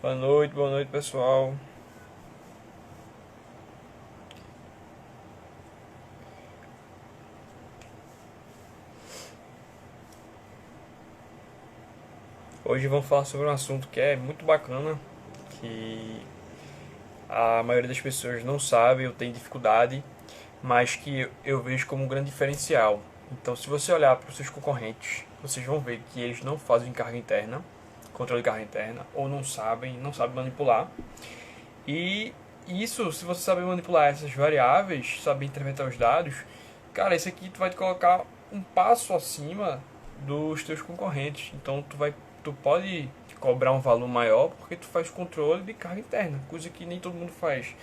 Boa noite, pessoal. Hoje vamos falar sobre um assunto que é muito bacana, que a maioria das pessoas não sabe ou tem dificuldade, mas que eu vejo como um grande diferencial. Então, se você olhar para os seus concorrentes, vocês vão ver que eles não fazem carga interna, controle de carga interna, ou não sabem manipular. E isso, se você saber manipular essas variáveis, saber interpretar os dados, cara, esse aqui tu vai te colocar um passo acima dos teus concorrentes. Então tu pode cobrar um valor maior porque tu faz controle de carga interna, coisa que nem todo mundo faz.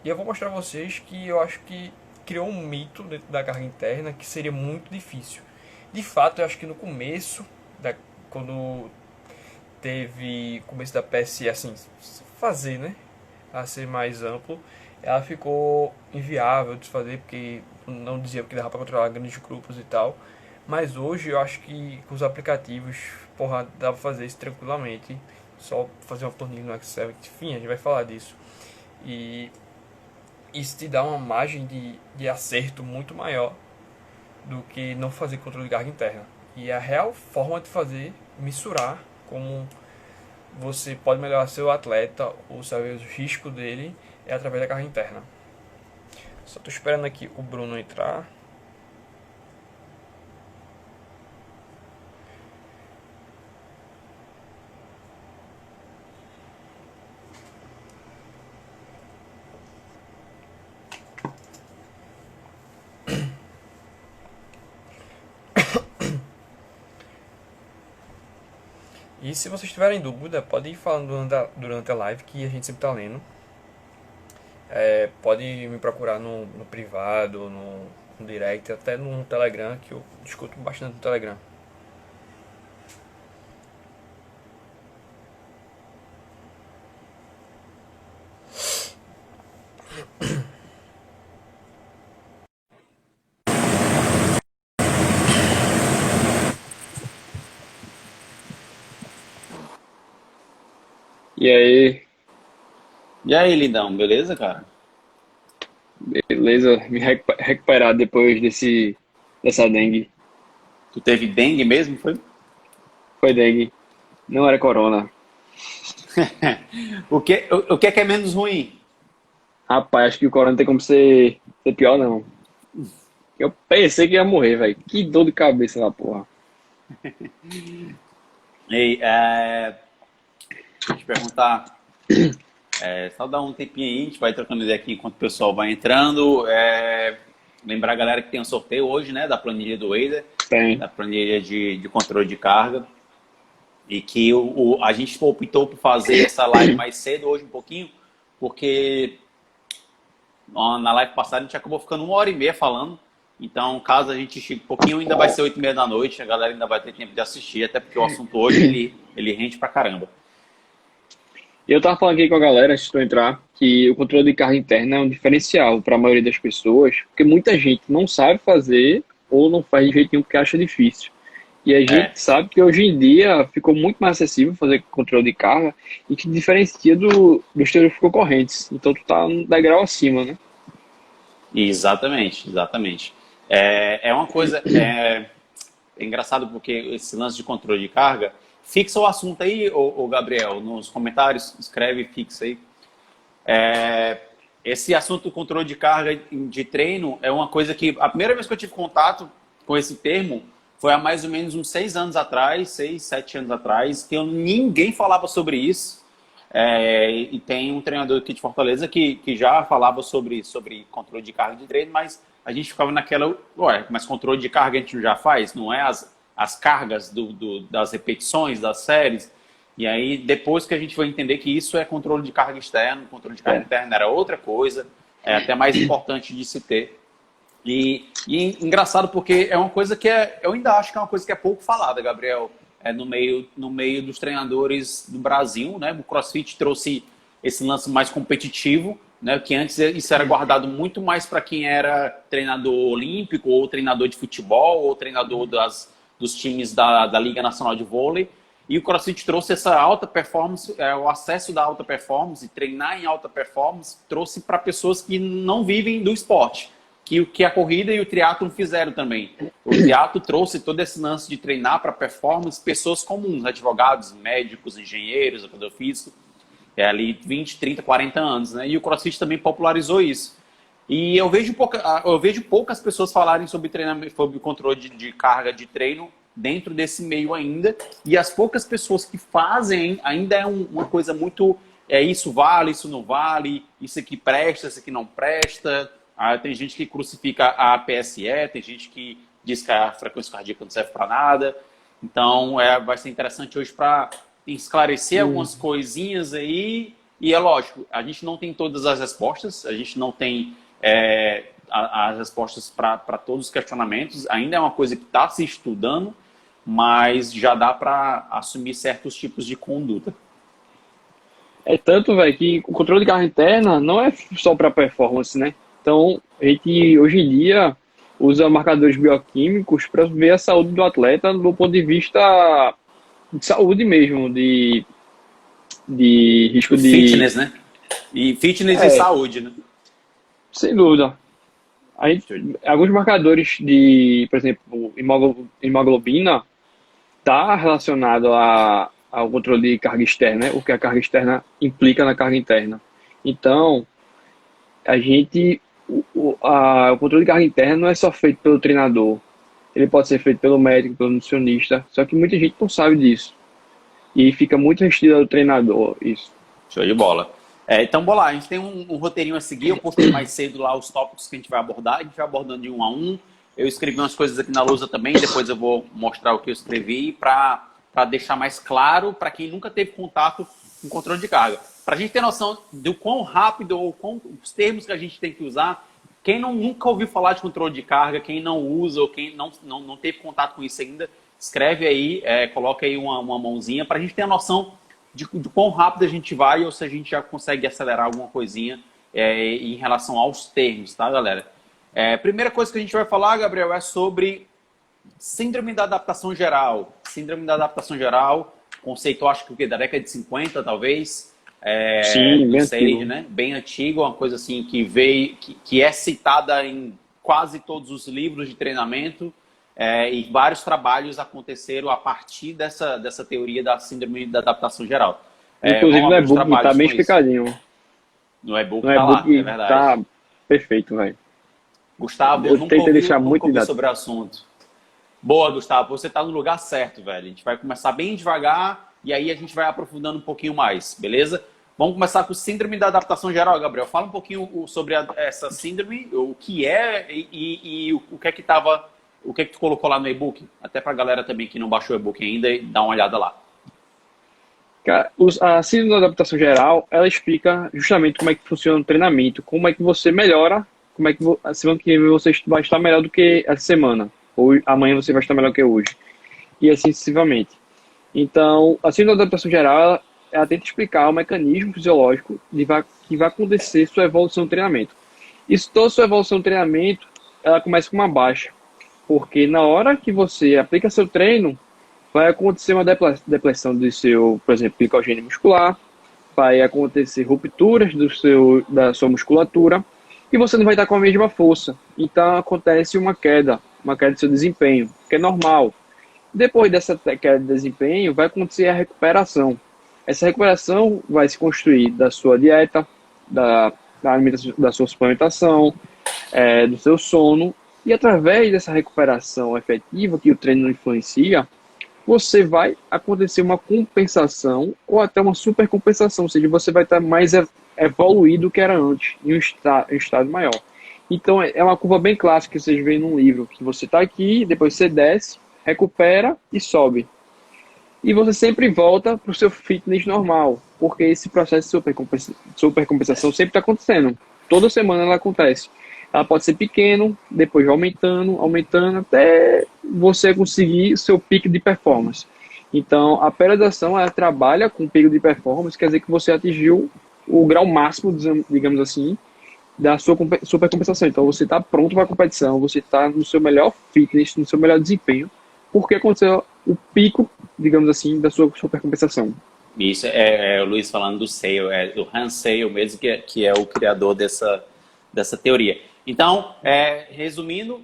E eu vou mostrar a vocês que eu acho que criou um mito dentro da carga interna que seria muito difícil. De fato, eu acho que no começo, quando teve começo da PSE, assim, fazer, né, a ser mais amplo, ela ficou inviável de fazer porque não dizia que dava para controlar grandes grupos e tal. Mas hoje eu acho que com os aplicativos, porra, dá para fazer isso tranquilamente. Só fazer uma planilha no Excel, enfim, a gente vai falar disso. E isso te dá uma margem de acerto muito maior do que não fazer controle de carga interna. E a real forma de fazer, mensurar como você pode melhorar seu atleta ou saber o risco dele é através da carga interna. Só estou esperando aqui o Bruno entrar. E se vocês tiverem dúvida, pode ir falando durante a live que a gente sempre está lendo. Pode me procurar no privado, no direct, até no Telegram, que eu discuto bastante no Telegram. E aí, E aí, lindão, beleza, cara? beleza? Recuperar depois dessa dengue. Tu teve dengue mesmo, foi? Foi dengue, não era corona. O que é menos ruim? Rapaz, acho que o corona não tem como ser pior, não. Eu pensei que ia morrer, velho. Que dor de cabeça na porra. Ei, deixa eu te perguntar, só dá um tempinho aí, a gente vai trocando ideia aqui enquanto o pessoal vai entrando. Lembrar a galera que tem um sorteio hoje, né, da planilha do Wader, Tem. da planilha de controle de carga, e que a gente optou por fazer essa live mais cedo hoje um pouquinho, porque na live passada a gente acabou ficando 1h30 falando. Então, caso a gente chegue um pouquinho, ainda vai ser 8h30 da noite. A galera ainda vai ter tempo de assistir, até porque o assunto hoje ele rende pra caramba. E eu tava falando aqui com a galera, antes de eu entrar, que o controle de carga interna é um diferencial para a maioria das pessoas, porque muita gente não sabe fazer ou não faz de jeito nenhum porque acha difícil. E a gente É, sabe que hoje em dia ficou muito mais acessível fazer controle de carga e que diferencia dos teus concorrentes. Então tu tá um degrau acima, né? exatamente, exatamente. É uma coisa. É engraçado porque esse lance de controle de carga. Fixa o assunto aí, ô Gabriel, nos comentários, escreve, fixa aí. Esse assunto do controle de carga de treino é uma coisa que a primeira vez que eu tive contato com esse termo foi há mais ou menos uns 6 anos atrás, 6, 7 anos atrás, que ninguém falava sobre isso. E tem um treinador aqui de Fortaleza que já falava sobre controle de carga de treino, mas a gente ficava naquela, ué, mas controle de carga a gente já faz, não é as cargas das repetições, das séries. E aí, depois que a gente foi entender que isso é controle de carga externo, controle de carga É. interna era outra coisa, é até mais importante de se ter. E engraçado porque é uma coisa que eu ainda acho que é uma coisa que é pouco falada, Gabriel, no meio dos treinadores do Brasil, né? O CrossFit trouxe esse lance mais competitivo, né? Que antes isso era guardado muito mais para quem era treinador olímpico, ou treinador de futebol, ou treinador dos times da Liga Nacional de Vôlei. E o CrossFit trouxe essa alta performance, o acesso da alta performance, treinar em alta performance, trouxe para pessoas que não vivem do esporte, que a corrida e o triatlo fizeram também. O triatlo trouxe todo esse lance de treinar para performance pessoas comuns, advogados, médicos, engenheiros, operador físico, ali 20, 30, 40 anos, né? E o CrossFit também popularizou isso. E eu vejo poucas pessoas falarem sobre treinamento, sobre controle de carga de treino dentro desse meio ainda. E as poucas pessoas que fazem ainda é uma coisa muito... isso vale, isso não vale, isso aqui presta, isso aqui não presta. Tem gente que crucifica a PSE, tem gente que diz que a frequência cardíaca não serve para nada. Então, vai ser interessante hoje para esclarecer algumas coisinhas aí. E é lógico, a gente não tem todas as respostas, a gente não tem as respostas para todos os questionamentos. Ainda é uma coisa que está se estudando, mas já dá para assumir certos tipos de conduta. É tanto, velho, que o controle de carga interna não é só para performance, né? Então, a gente, hoje em dia, usa marcadores bioquímicos para ver a saúde do atleta do ponto de vista de saúde mesmo, de risco de... Fitness, né? E fitness e saúde, né? Sem dúvida. Alguns marcadores de, por exemplo, hemoglobina está relacionado ao controle de carga externa, né? O que a carga externa implica na carga interna. Então, o controle de carga interna não é só feito pelo treinador. Ele pode ser feito pelo médico, pelo nutricionista, só que muita gente não sabe disso. E fica muito restrito ao treinador, isso. Show de bola. Então, bora lá, a gente tem um roteirinho a seguir, eu postei mais cedo lá os tópicos que a gente vai abordar, a gente vai abordando de um a um. Eu escrevi umas coisas aqui na lousa também, depois eu vou mostrar o que eu escrevi para deixar mais claro para quem nunca teve contato com controle de carga. Para a gente ter noção do quão rápido ou os termos que a gente tem que usar. Quem nunca ouviu falar de controle de carga, quem não usa ou quem não teve contato com isso ainda, escreve aí, coloca aí uma mãozinha para a gente ter a noção de quão rápido a gente vai ou se a gente já consegue acelerar alguma coisinha em relação aos termos, tá, galera? Primeira coisa que a gente vai falar, Gabriel, é sobre síndrome da adaptação geral. Síndrome da adaptação geral, conceito, acho que da década de 50, talvez. Sim, bem antigo. Né? Bem antigo, uma coisa assim que veio, que é citada em quase todos os livros de treinamento, e vários trabalhos aconteceram a partir dessa teoria da síndrome da adaptação geral. Inclusive no e-book está bem explicadinho. No e-book está lá, é verdade. Tá perfeito, velho. Gustavo, eu nunca ouvi sobre o assunto. Boa, Gustavo, você está no lugar certo, velho. A gente vai começar bem devagar e aí a gente vai aprofundando um pouquinho mais, beleza? Vamos começar com síndrome da adaptação geral, Gabriel. Fala um pouquinho sobre essa síndrome, o que é e o que é que estava... O que é que tu colocou lá no e-book? Até para a galera também que não baixou o e-book ainda e dá uma olhada lá. Cara, a síndrome da adaptação geral, ela explica justamente como é que funciona o treinamento, como é que você melhora, como é que a semana que vem você vai estar melhor do que essa semana, ou amanhã você vai estar melhor que hoje, e assim sucessivamente. Então, a síndrome da adaptação geral, ela tenta explicar o mecanismo fisiológico que vai acontecer sua evolução no treinamento. E toda sua evolução no treinamento, ela começa com uma baixa. Porque na hora que você aplica seu treino, vai acontecer uma depressão do seu, por exemplo, glicogênio muscular, vai acontecer rupturas da sua musculatura e você não vai estar com a mesma força. Então acontece uma queda do seu desempenho, que é normal. Depois dessa queda de desempenho, vai acontecer a recuperação. Essa recuperação vai se construir da sua dieta, da alimentação, da sua suplementação, do seu sono. E através dessa recuperação efetiva que o treino influencia, você vai acontecer uma compensação ou até uma supercompensação, ou seja, você vai estar mais evoluído do que era antes, em um estado maior. Então é uma curva bem clássica que vocês veem num livro, que você está aqui, depois você desce, recupera e sobe. E você sempre volta para o seu fitness normal, porque esse processo de supercompensação sempre está acontecendo. Toda semana ela acontece. Ela pode ser pequeno, depois aumentando, até você conseguir o seu pico de performance. Então, a periodização, ela trabalha com pico de performance, quer dizer que você atingiu o grau máximo, digamos assim, da sua supercompensação. Então, você está pronto para a competição, você está no seu melhor fitness, no seu melhor desempenho, porque aconteceu o pico, digamos assim, da sua supercompensação. Isso é o Luiz falando do Sale, é do Hans Sale mesmo, que é o criador dessa teoria. Então, resumindo,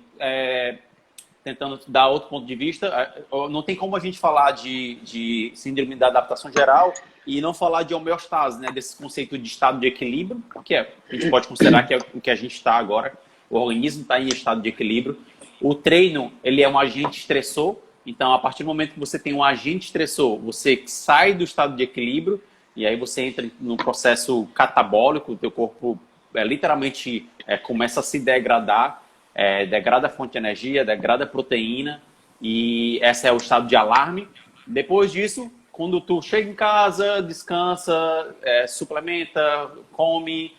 tentando dar outro ponto de vista, não tem como a gente falar de síndrome da adaptação geral e não falar de homeostase, né, desse conceito de estado de equilíbrio, que a gente pode considerar que é o que a gente está agora, o organismo está em estado de equilíbrio. O treino, ele é um agente estressor, então a partir do momento que você tem um agente estressor, você sai do estado de equilíbrio e aí você entra num processo catabólico, o teu corpo literalmente começa a se degradar, degrada a fonte de energia, degrada a proteína, e esse é o estado de alarme. Depois disso, quando tu chega em casa, descansa, suplementa, come,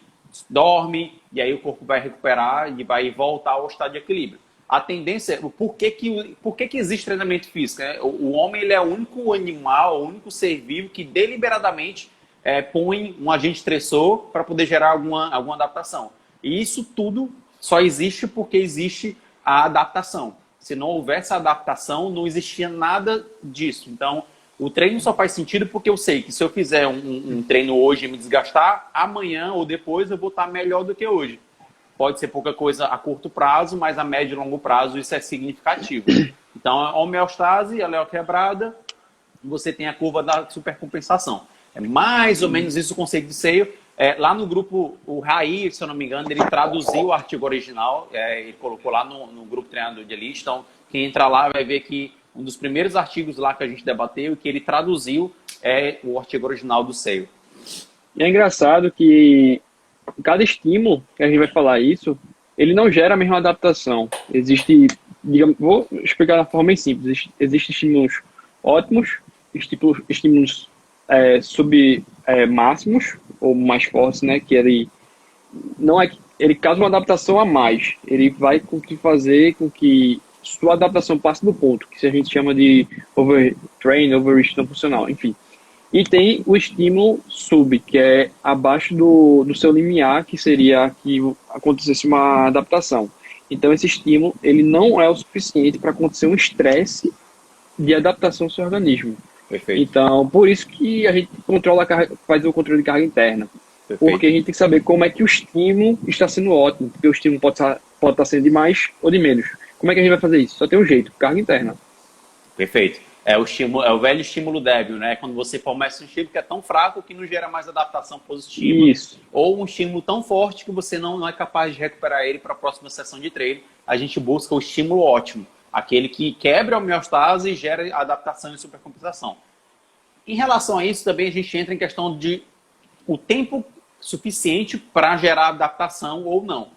dorme, e aí o corpo vai recuperar e vai voltar ao estado de equilíbrio. A tendência, por que existe treinamento físico? Né? O homem, ele é o único animal, o único ser vivo que deliberadamente põe um agente estressor para poder gerar alguma adaptação. E isso tudo só existe porque existe a adaptação. Se não houvesse a adaptação, não existia nada disso. Então, o treino só faz sentido porque eu sei que se eu fizer um treino hoje e me desgastar, amanhã ou depois eu vou estar melhor do que hoje. Pode ser pouca coisa a curto prazo, mas a médio e longo prazo isso é significativo. Então, a homeostase, ela é quebrada, você tem a curva da supercompensação. É mais ou menos isso o conceito de seio. Lá no grupo, o Raí, se eu não me engano, ele traduziu o artigo original, ele colocou lá no grupo Treinador de Elite. Então, quem entrar lá vai ver que um dos primeiros artigos lá que a gente debateu, que ele traduziu, é o artigo original do seio. E é engraçado que cada estímulo, que a gente vai falar isso, ele não gera a mesma adaptação. Existe, digamos, vou explicar de uma forma bem simples, existem estímulos ótimos, estímulos máximos, ou mais fortes, né, que ele não é, ele causa uma adaptação a mais, ele vai fazer com que sua adaptação passe do ponto, que a gente chama de overtrain, overreach não funcional, enfim. E tem o estímulo sub, que é abaixo do seu limiar, que seria que acontecesse uma adaptação. Então, esse estímulo ele não é o suficiente para acontecer um estresse de adaptação do seu organismo. Perfeito. Então, por isso que a gente faz o controle de carga interna. Perfeito. Porque a gente tem que saber como é que o estímulo está sendo ótimo, porque o estímulo pode estar sendo de mais ou de menos. Como é que a gente vai fazer isso? Só tem um jeito, carga interna. Perfeito. É o velho estímulo débil, né? Quando você começa um estímulo que é tão fraco que não gera mais adaptação positiva. Isso. Ou um estímulo tão forte que você não é capaz de recuperar ele para a próxima sessão de treino. A gente busca o estímulo ótimo. Aquele que quebra a homeostase e gera adaptação e supercompensação. Em relação a isso, também a gente entra em questão de o tempo suficiente para gerar adaptação ou não.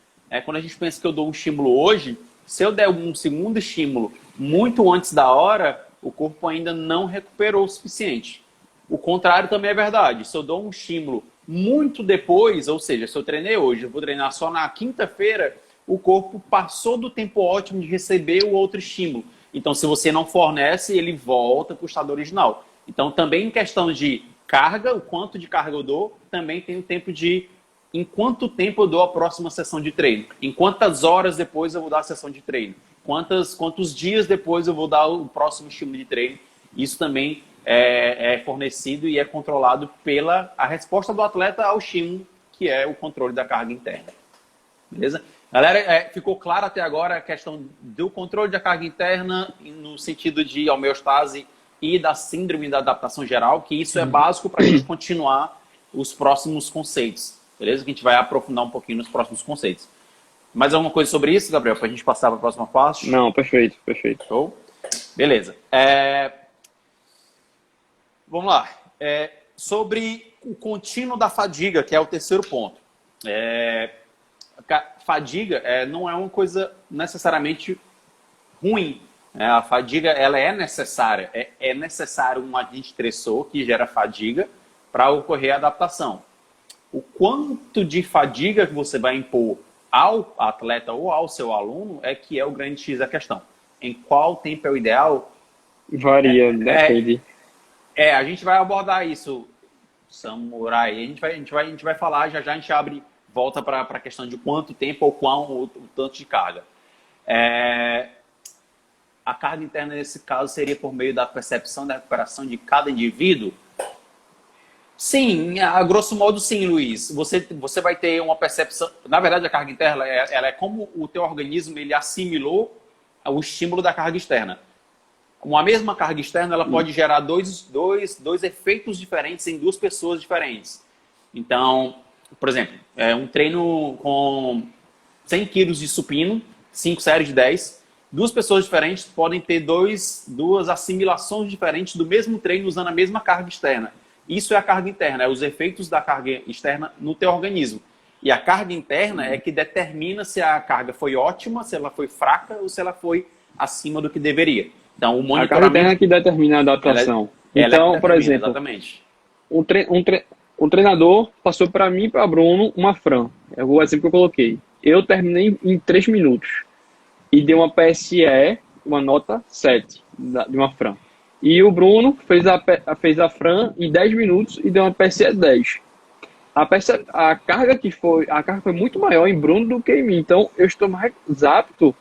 Quando a gente pensa que eu dou um estímulo hoje, se eu der um segundo estímulo muito antes da hora, o corpo ainda não recuperou o suficiente. O contrário também é verdade. Se eu dou um estímulo muito depois, ou seja, se eu treinei hoje, eu vou treinar só na quinta-feira, o corpo passou do tempo ótimo de receber o outro estímulo. Então, se você não fornece, ele volta para o estado original. Então, também em questão de carga, o quanto de carga eu dou, também tem o tempo de em quanto tempo eu dou a próxima sessão de treino. Em quantas horas depois eu vou dar a sessão de treino. Quantos dias depois eu vou dar o próximo estímulo de treino. Isso também é fornecido e é controlado pela a resposta do atleta ao estímulo, que é o controle da carga interna. Beleza? Galera, ficou claro até agora a questão do controle da carga interna no sentido de homeostase e da síndrome da adaptação geral, que isso é básico para a gente continuar os próximos conceitos. Beleza? Que a gente vai aprofundar um pouquinho nos próximos conceitos. Mais alguma coisa sobre isso, Gabriel, para a gente passar para a próxima parte? Não, perfeito, perfeito. Show? Beleza. Vamos lá. Sobre o contínuo da fadiga, que é o terceiro ponto. Fadiga não é uma coisa necessariamente ruim. A fadiga ela é necessária. É necessário um agente estressor que gera fadiga para ocorrer a adaptação. O quanto de fadiga que você vai impor ao atleta ou ao seu aluno é que é o grande X da questão. Em qual tempo é o ideal? Varia, depende. A gente vai abordar isso, Samurai. A gente vai falar, já a gente volta para a questão de quanto tempo ou o tanto de carga. a carga interna nesse caso seria por meio da percepção da recuperação de cada indivíduo? Sim, a grosso modo sim, Luiz. Você vai ter uma percepção... Na verdade, a carga interna ela é como o teu organismo ele assimilou o estímulo da carga externa. Com a mesma carga externa, ela pode gerar dois efeitos diferentes em duas pessoas diferentes. Então, por exemplo, um treino com 100 quilos de supino, 5 séries de 10, duas pessoas diferentes podem ter duas assimilações diferentes do mesmo treino usando a mesma carga externa. Isso é a carga interna, é os efeitos da carga externa no teu organismo. E a carga interna é que determina se a carga foi ótima, se ela foi fraca ou se ela foi acima do que deveria. Então, o monitoramento... A carga interna é que determina a adaptação. Então, por exemplo, exatamente. Um treinador passou para mim e para Bruno uma Fran. É o exemplo que eu coloquei. Eu terminei em 3 minutos. E dei uma PSE, uma nota 7 de uma Fran. E o Bruno fez a Fran em 10 minutos e deu uma PSE 10. A carga foi muito maior em Bruno do que em mim. Então, eu estou mais apto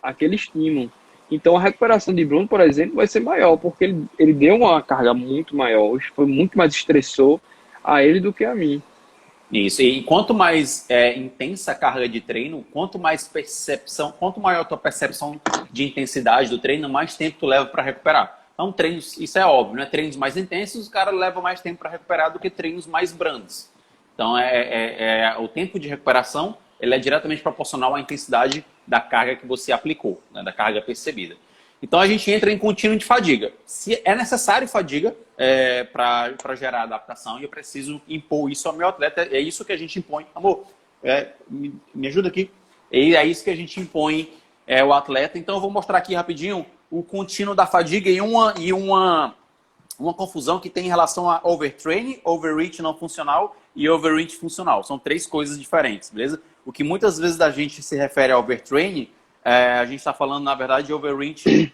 àquele estímulo. Então, a recuperação de Bruno, por exemplo, vai ser maior, porque ele deu uma carga muito maior, foi muito mais estressor a ele do que a mim. Isso, e quanto mais intensa a carga de treino, quanto maior a tua percepção de intensidade do treino, mais tempo tu leva para recuperar. Então, treinos, isso é óbvio, né? Treinos mais intensos, o cara leva mais tempo para recuperar do que treinos mais brandos. Então, o tempo de recuperação, ele é diretamente proporcional à intensidade da carga que você aplicou, né? Da carga percebida. Então, a gente entra em contínuo de fadiga. Se é necessário fadiga para gerar adaptação, e eu preciso impor isso ao meu atleta, é isso que a gente impõe. Amor, me ajuda aqui. É isso que a gente impõe ao atleta. Então, eu vou mostrar aqui rapidinho o contínuo da fadiga e uma confusão que tem em relação a overtraining, overreach não funcional e overreach funcional. São 3 coisas diferentes, beleza? O que muitas vezes a gente se refere a overtraining, a gente está falando, na verdade, de overreach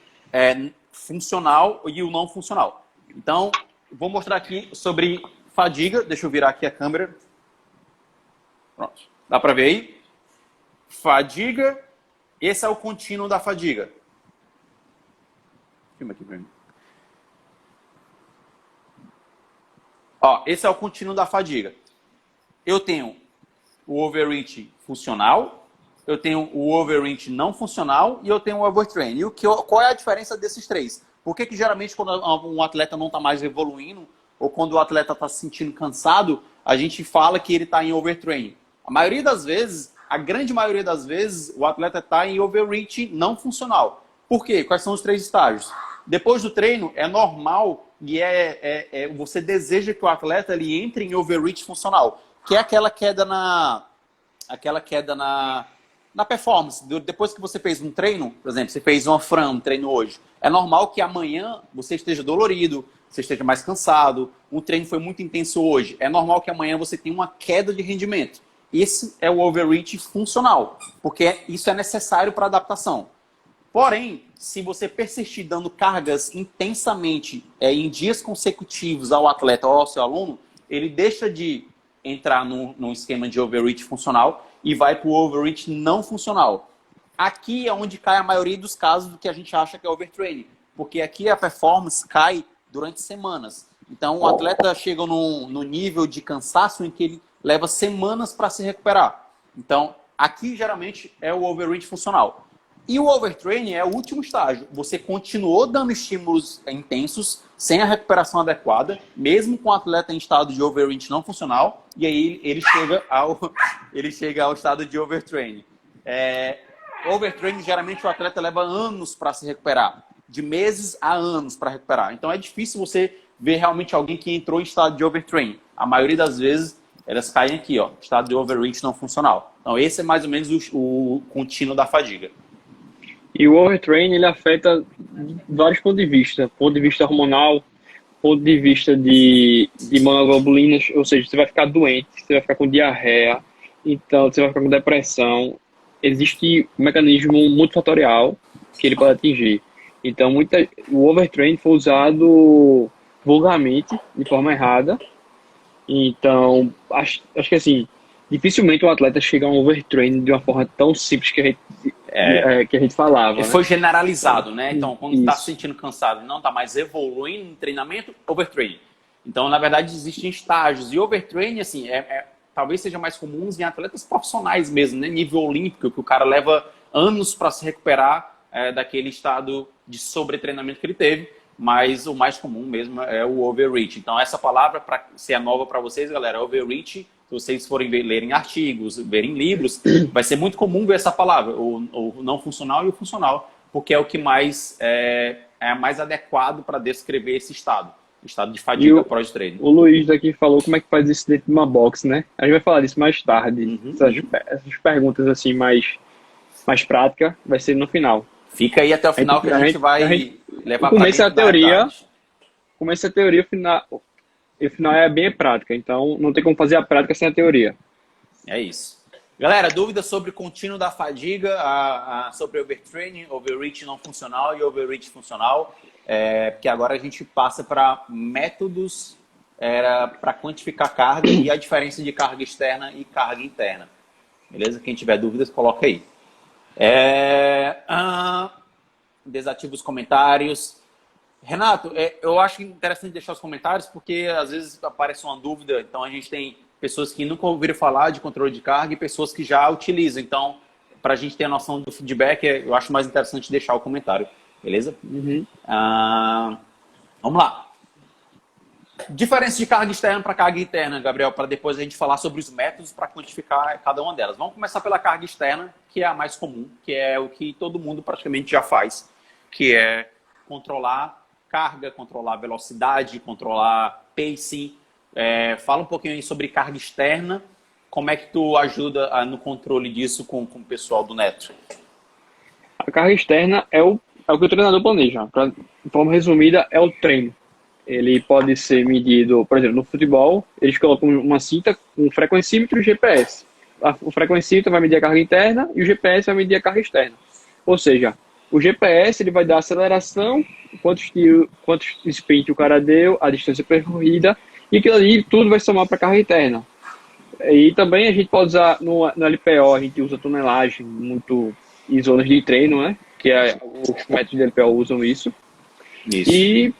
funcional e o não funcional. Então, vou mostrar aqui sobre fadiga. Deixa eu virar aqui a câmera. Pronto. Dá para ver aí? Fadiga. Esse é o contínuo da fadiga. Filma aqui para mim. Ó, esse é o contínuo da fadiga. Eu tenho o overreach funcional, eu tenho o overreach não funcional e eu tenho o overtraining. E qual é a diferença desses 3? Por que geralmente quando um atleta não está mais evoluindo ou quando o atleta está se sentindo cansado, a gente fala que ele está em overtraining? A maioria das vezes, a grande maioria das vezes, o atleta está em overreach não funcional. Por quê? Quais são os 3 estágios? Depois do treino, é normal e você deseja que o atleta ele entre em overreach funcional, que é aquela queda na performance. Depois que você fez um treino, por exemplo, você fez um treino hoje, é normal que amanhã você esteja dolorido, você esteja mais cansado, um treino foi muito intenso hoje, é normal que amanhã você tenha uma queda de rendimento. Esse é o overreach funcional, porque isso é necessário para adaptação. Porém, se você persistir dando cargas intensamente em dias consecutivos ao atleta ou ao seu aluno, ele deixa de entrar num esquema de overreach funcional e vai para o overreach não funcional. Aqui é onde cai a maioria dos casos do que a gente acha que é overtraining, porque aqui a performance cai durante semanas. Então, o atleta chega no nível de cansaço em que ele leva semanas para se recuperar. Então, aqui geralmente é o overreach funcional. E o overtraining é o último estágio. Você continuou dando estímulos intensos, sem a recuperação adequada, mesmo com o atleta em estado de overreach não funcional, e aí ele chega ao estado de overtraining. Overtraining, geralmente o atleta leva anos para se recuperar, de meses a anos para recuperar. Então é difícil você ver realmente alguém que entrou em estado de overtraining. A maioria das vezes elas caem aqui, ó, estado de overreach não funcional. Então esse é mais ou menos o contínuo da fadiga. E o overtraining, ele afeta vários pontos de vista. Ponto de vista hormonal, ponto de vista de monoglobulinas, ou seja, você vai ficar doente, você vai ficar com diarreia, então você vai ficar com depressão. Existe um mecanismo multifatorial que ele pode atingir. Então, o overtraining foi usado vulgarmente, de forma errada. Então, acho que assim, dificilmente um atleta chega a um overtraining de uma forma tão simples que a gente que a gente falava, né? Foi generalizado, né? Então, quando está Isso. se sentindo cansado e não está mais evoluindo no treinamento, overtraining. Então, na verdade, existem estágios. E overtraining, assim, talvez seja mais comum em atletas profissionais mesmo, né? Nível olímpico, que o cara leva anos para se recuperar daquele estado de sobretreinamento que ele teve. Mas o mais comum mesmo é o overreach. Então, essa palavra, se é nova para vocês, galera, overreach, se vocês forem lerem artigos, verem livros, vai ser muito comum ver essa palavra, o não funcional e o funcional, porque é o que mais é mais adequado para descrever esse estado de fadiga pós-treino. O Luiz daqui falou como é que faz isso dentro de uma box, né? A gente vai falar disso mais tarde. Essas perguntas assim mais práticas vai ser no final. Fica aí até o final que a gente vai levar para dentro da teoria. Começa a teoria, o final é bem prática, então não tem como fazer a prática sem a teoria. É isso. Galera, dúvidas sobre contínuo da fadiga, sobre overtraining, overreach não funcional e overreach funcional, porque agora a gente passa para métodos para quantificar carga e a diferença de carga externa e carga interna. Beleza? Quem tiver dúvidas, coloca aí. Desativa os comentários. Renato, eu acho interessante deixar os comentários porque às vezes aparece uma dúvida, então a gente tem pessoas que nunca ouviram falar de controle de carga e pessoas que já utilizam. Então, para a gente ter a noção do feedback, eu acho mais interessante deixar o comentário, beleza? Vamos lá. Diferença de carga externa para carga interna, Gabriel, para depois a gente falar sobre os métodos para quantificar cada uma delas. Vamos começar pela carga externa, que é a mais comum, que é o que todo mundo praticamente já faz, que é controlar carga, controlar velocidade, controlar pacing. Fala um pouquinho aí sobre carga externa, como é que tu ajuda no controle disso com o pessoal do Neto? A carga externa é o que o treinador planeja. De forma resumida, é o treino. Ele pode ser medido, por exemplo, no futebol, eles colocam uma cinta com frequencímetro e GPS. O frequencímetro vai medir a carga interna e o GPS vai medir a carga externa. Ou seja, o GPS ele vai dar a aceleração, quantos sprint o cara deu, a distância percorrida, e aquilo ali tudo vai somar para a carga interna. E também a gente pode usar no LPO, a gente usa tonelagem muito em zonas de treino, né? Que os métodos de LPO usam isso. E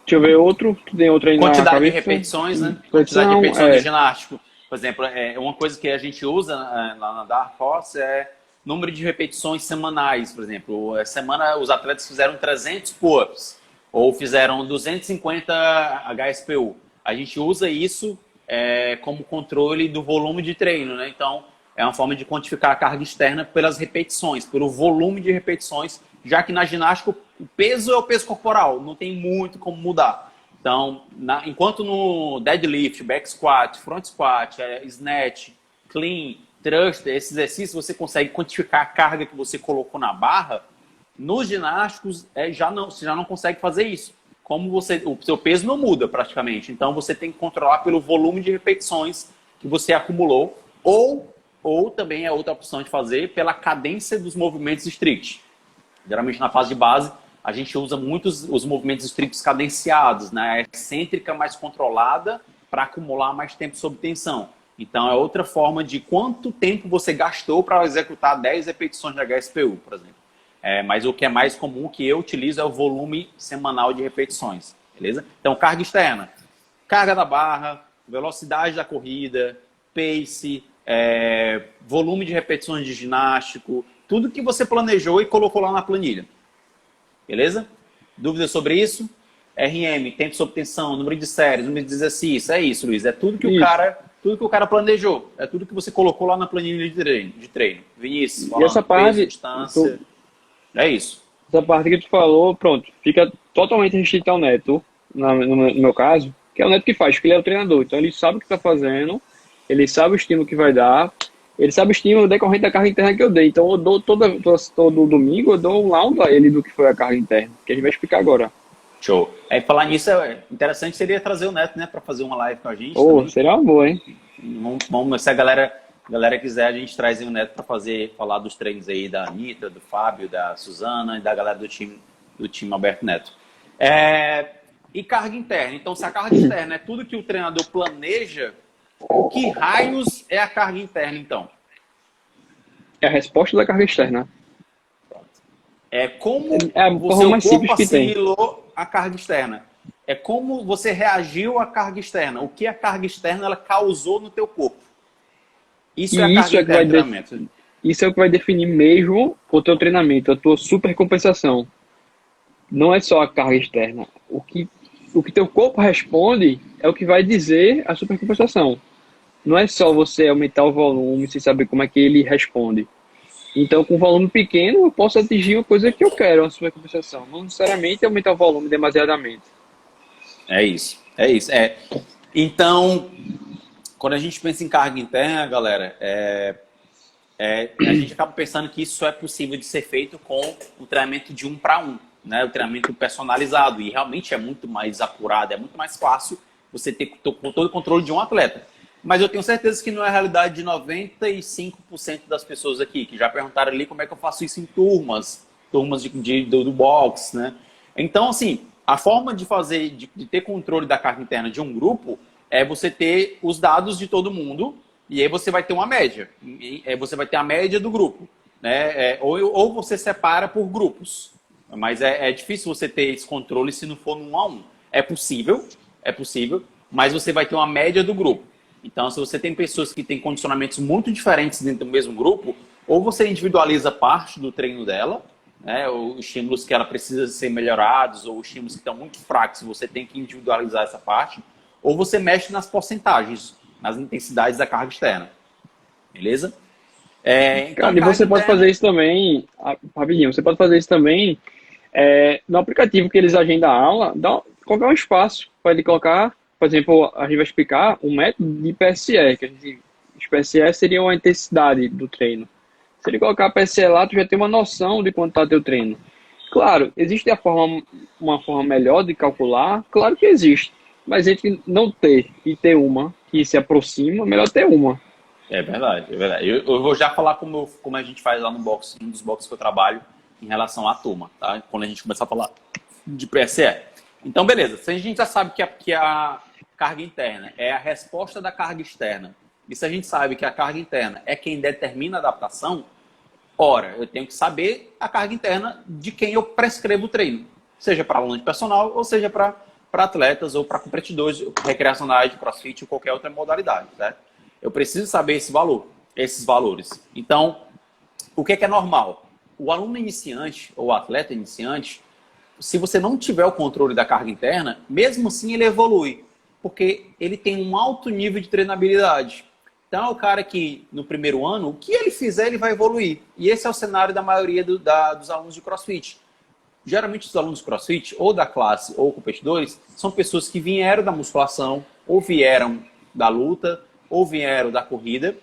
deixa eu ver outro, tem outro aí quantidade de repetições, né? Quantidade de repetições de ginástico. Por exemplo, uma coisa que a gente usa lá na Dark Horse é número de repetições semanais. Por exemplo, semana os atletas fizeram 300 pull-ups ou fizeram 250 HSPU. A gente usa isso como controle do volume de treino, né? Então, é uma forma de quantificar a carga externa pelas repetições, pelo volume de repetições, já que na ginástica o peso é o peso corporal, não tem muito como mudar. Então, enquanto no deadlift, back squat, front squat, snatch, clean, thruster, esses exercícios você consegue quantificar a carga que você colocou na barra, nos ginásticos você já não consegue fazer isso. Como o seu peso não muda praticamente, então você tem que controlar pelo volume de repetições que você acumulou, ou também é outra opção de fazer pela cadência dos movimentos strict. Geralmente na fase de base a gente usa muito os movimentos strictos cadenciados, né? A excêntrica mais controlada para acumular mais tempo sob tensão. Então é outra forma de quanto tempo você gastou para executar 10 repetições de HSPU, por exemplo. Mas o que é mais comum que eu utilizo é o volume semanal de repetições, beleza? Então carga externa, carga da barra, velocidade da corrida, pace, volume de repetições de ginástico, tudo que você planejou e colocou lá na planilha. Beleza? Dúvidas sobre isso? RM, tempo sob tensão, número de séries, número de exercícios, é isso, Luiz. É tudo que o cara planejou. É tudo que você colocou lá na planilha de treino. Vinícius, e essa parte, peso, distância. É isso. Essa parte que tu falou, pronto, fica totalmente restrito ao Neto, no meu caso, que é o Neto que faz, porque ele é o treinador. Então ele sabe o que está fazendo, ele sabe o estímulo que vai dar, ele sabe o estímulo decorrente da carga interna que eu dei. Então eu dou todo domingo, eu dou um laudo a ele do que foi a carga interna, que a gente vai explicar agora. Show. Falar nisso, interessante seria trazer o Neto, né, para fazer uma live com a gente. Seria uma boa, hein? Vamos, se a galera quiser, a gente traz o Neto para falar dos treinos aí da Anitta, do Fábio, da Suzana e da galera do time Alberto Neto. E carga interna. Então, se a carga externa é tudo que o treinador planeja, que raios é a carga interna, então? É a resposta da carga externa. É como É a o forma seu mais corpo simples que tem. assimilou a carga externa. É como você reagiu à carga externa. O que a carga externa ela causou no teu corpo. Isso é a E carga interna do treinamento. isso é o que vai definir mesmo o teu treinamento, a tua supercompensação. Não é só a carga externa. O que teu corpo responde é o que vai dizer a supercompensação. Não é só você aumentar o volume sem saber como é que ele responde. Então, com volume pequeno, eu posso atingir uma coisa que eu quero, uma supercompensação. Não necessariamente aumentar o volume demasiadamente. É isso. É isso. Então, quando a gente pensa em carga interna, galera, a gente acaba pensando que isso só é possível de ser feito com o treinamento de 1 para 1, né? O treinamento personalizado. E realmente é muito mais apurado, é muito mais fácil você ter todo o controle de um atleta. Mas eu tenho certeza que não é a realidade de 95% das pessoas aqui, que já perguntaram ali como é que eu faço isso em turmas do box, né? Então, assim, a forma de fazer, de ter controle da carga interna de um grupo é você ter os dados de todo mundo e aí você vai ter uma média. Você vai ter a média do grupo, né? Ou você separa por grupos. Mas é difícil você ter esse controle se não for no 1 a 1. É possível, mas você vai ter uma média do grupo. Então, se você tem pessoas que têm condicionamentos muito diferentes dentro do mesmo grupo, ou você individualiza parte do treino dela, né, os estímulos que ela precisa ser melhorados, ou os estímulos que estão muito fracos, você tem que individualizar essa parte, ou você mexe nas porcentagens, nas intensidades da carga externa. Beleza? Então, Cara, e carga você pode fazer interna... isso também, rapidinho, você pode fazer isso também no aplicativo que eles agendam a aula, colocar um espaço para ele colocar, por exemplo, a gente vai explicar um método de PSE, PSE seria uma intensidade do treino. Se ele colocar a PSE lá, tu já tem uma noção de quanto está teu treino. Claro, existe uma forma melhor de calcular? Claro que existe. Mas entre não ter e ter uma que se aproxima, melhor ter uma. É verdade, é verdade. Eu vou já falar como a gente faz lá no box, um dos boxes que eu trabalho, em relação à turma, tá? Quando a gente começar a falar de PSE. Então, beleza. Se a gente já sabe que a carga interna é a resposta da carga externa, e se a gente sabe que a carga interna é quem determina a adaptação, ora, eu tenho que saber a carga interna de quem eu prescrevo o treino. Seja para aluno de personal, ou seja para atletas, ou para competidores recreacionais de crossfit ou qualquer outra modalidade, certo? Eu preciso saber esses valores. Então, o que é normal? O aluno iniciante ou o atleta iniciante, se você não tiver o controle da carga interna, mesmo assim ele evolui, porque ele tem um alto nível de treinabilidade. Então, é o cara que no primeiro ano, o que ele fizer, ele vai evoluir. E esse é o cenário da maioria dos alunos de CrossFit. Geralmente, os alunos de CrossFit, ou da classe ou competidores, são pessoas que vieram da musculação, ou vieram da luta, ou vieram da corrida.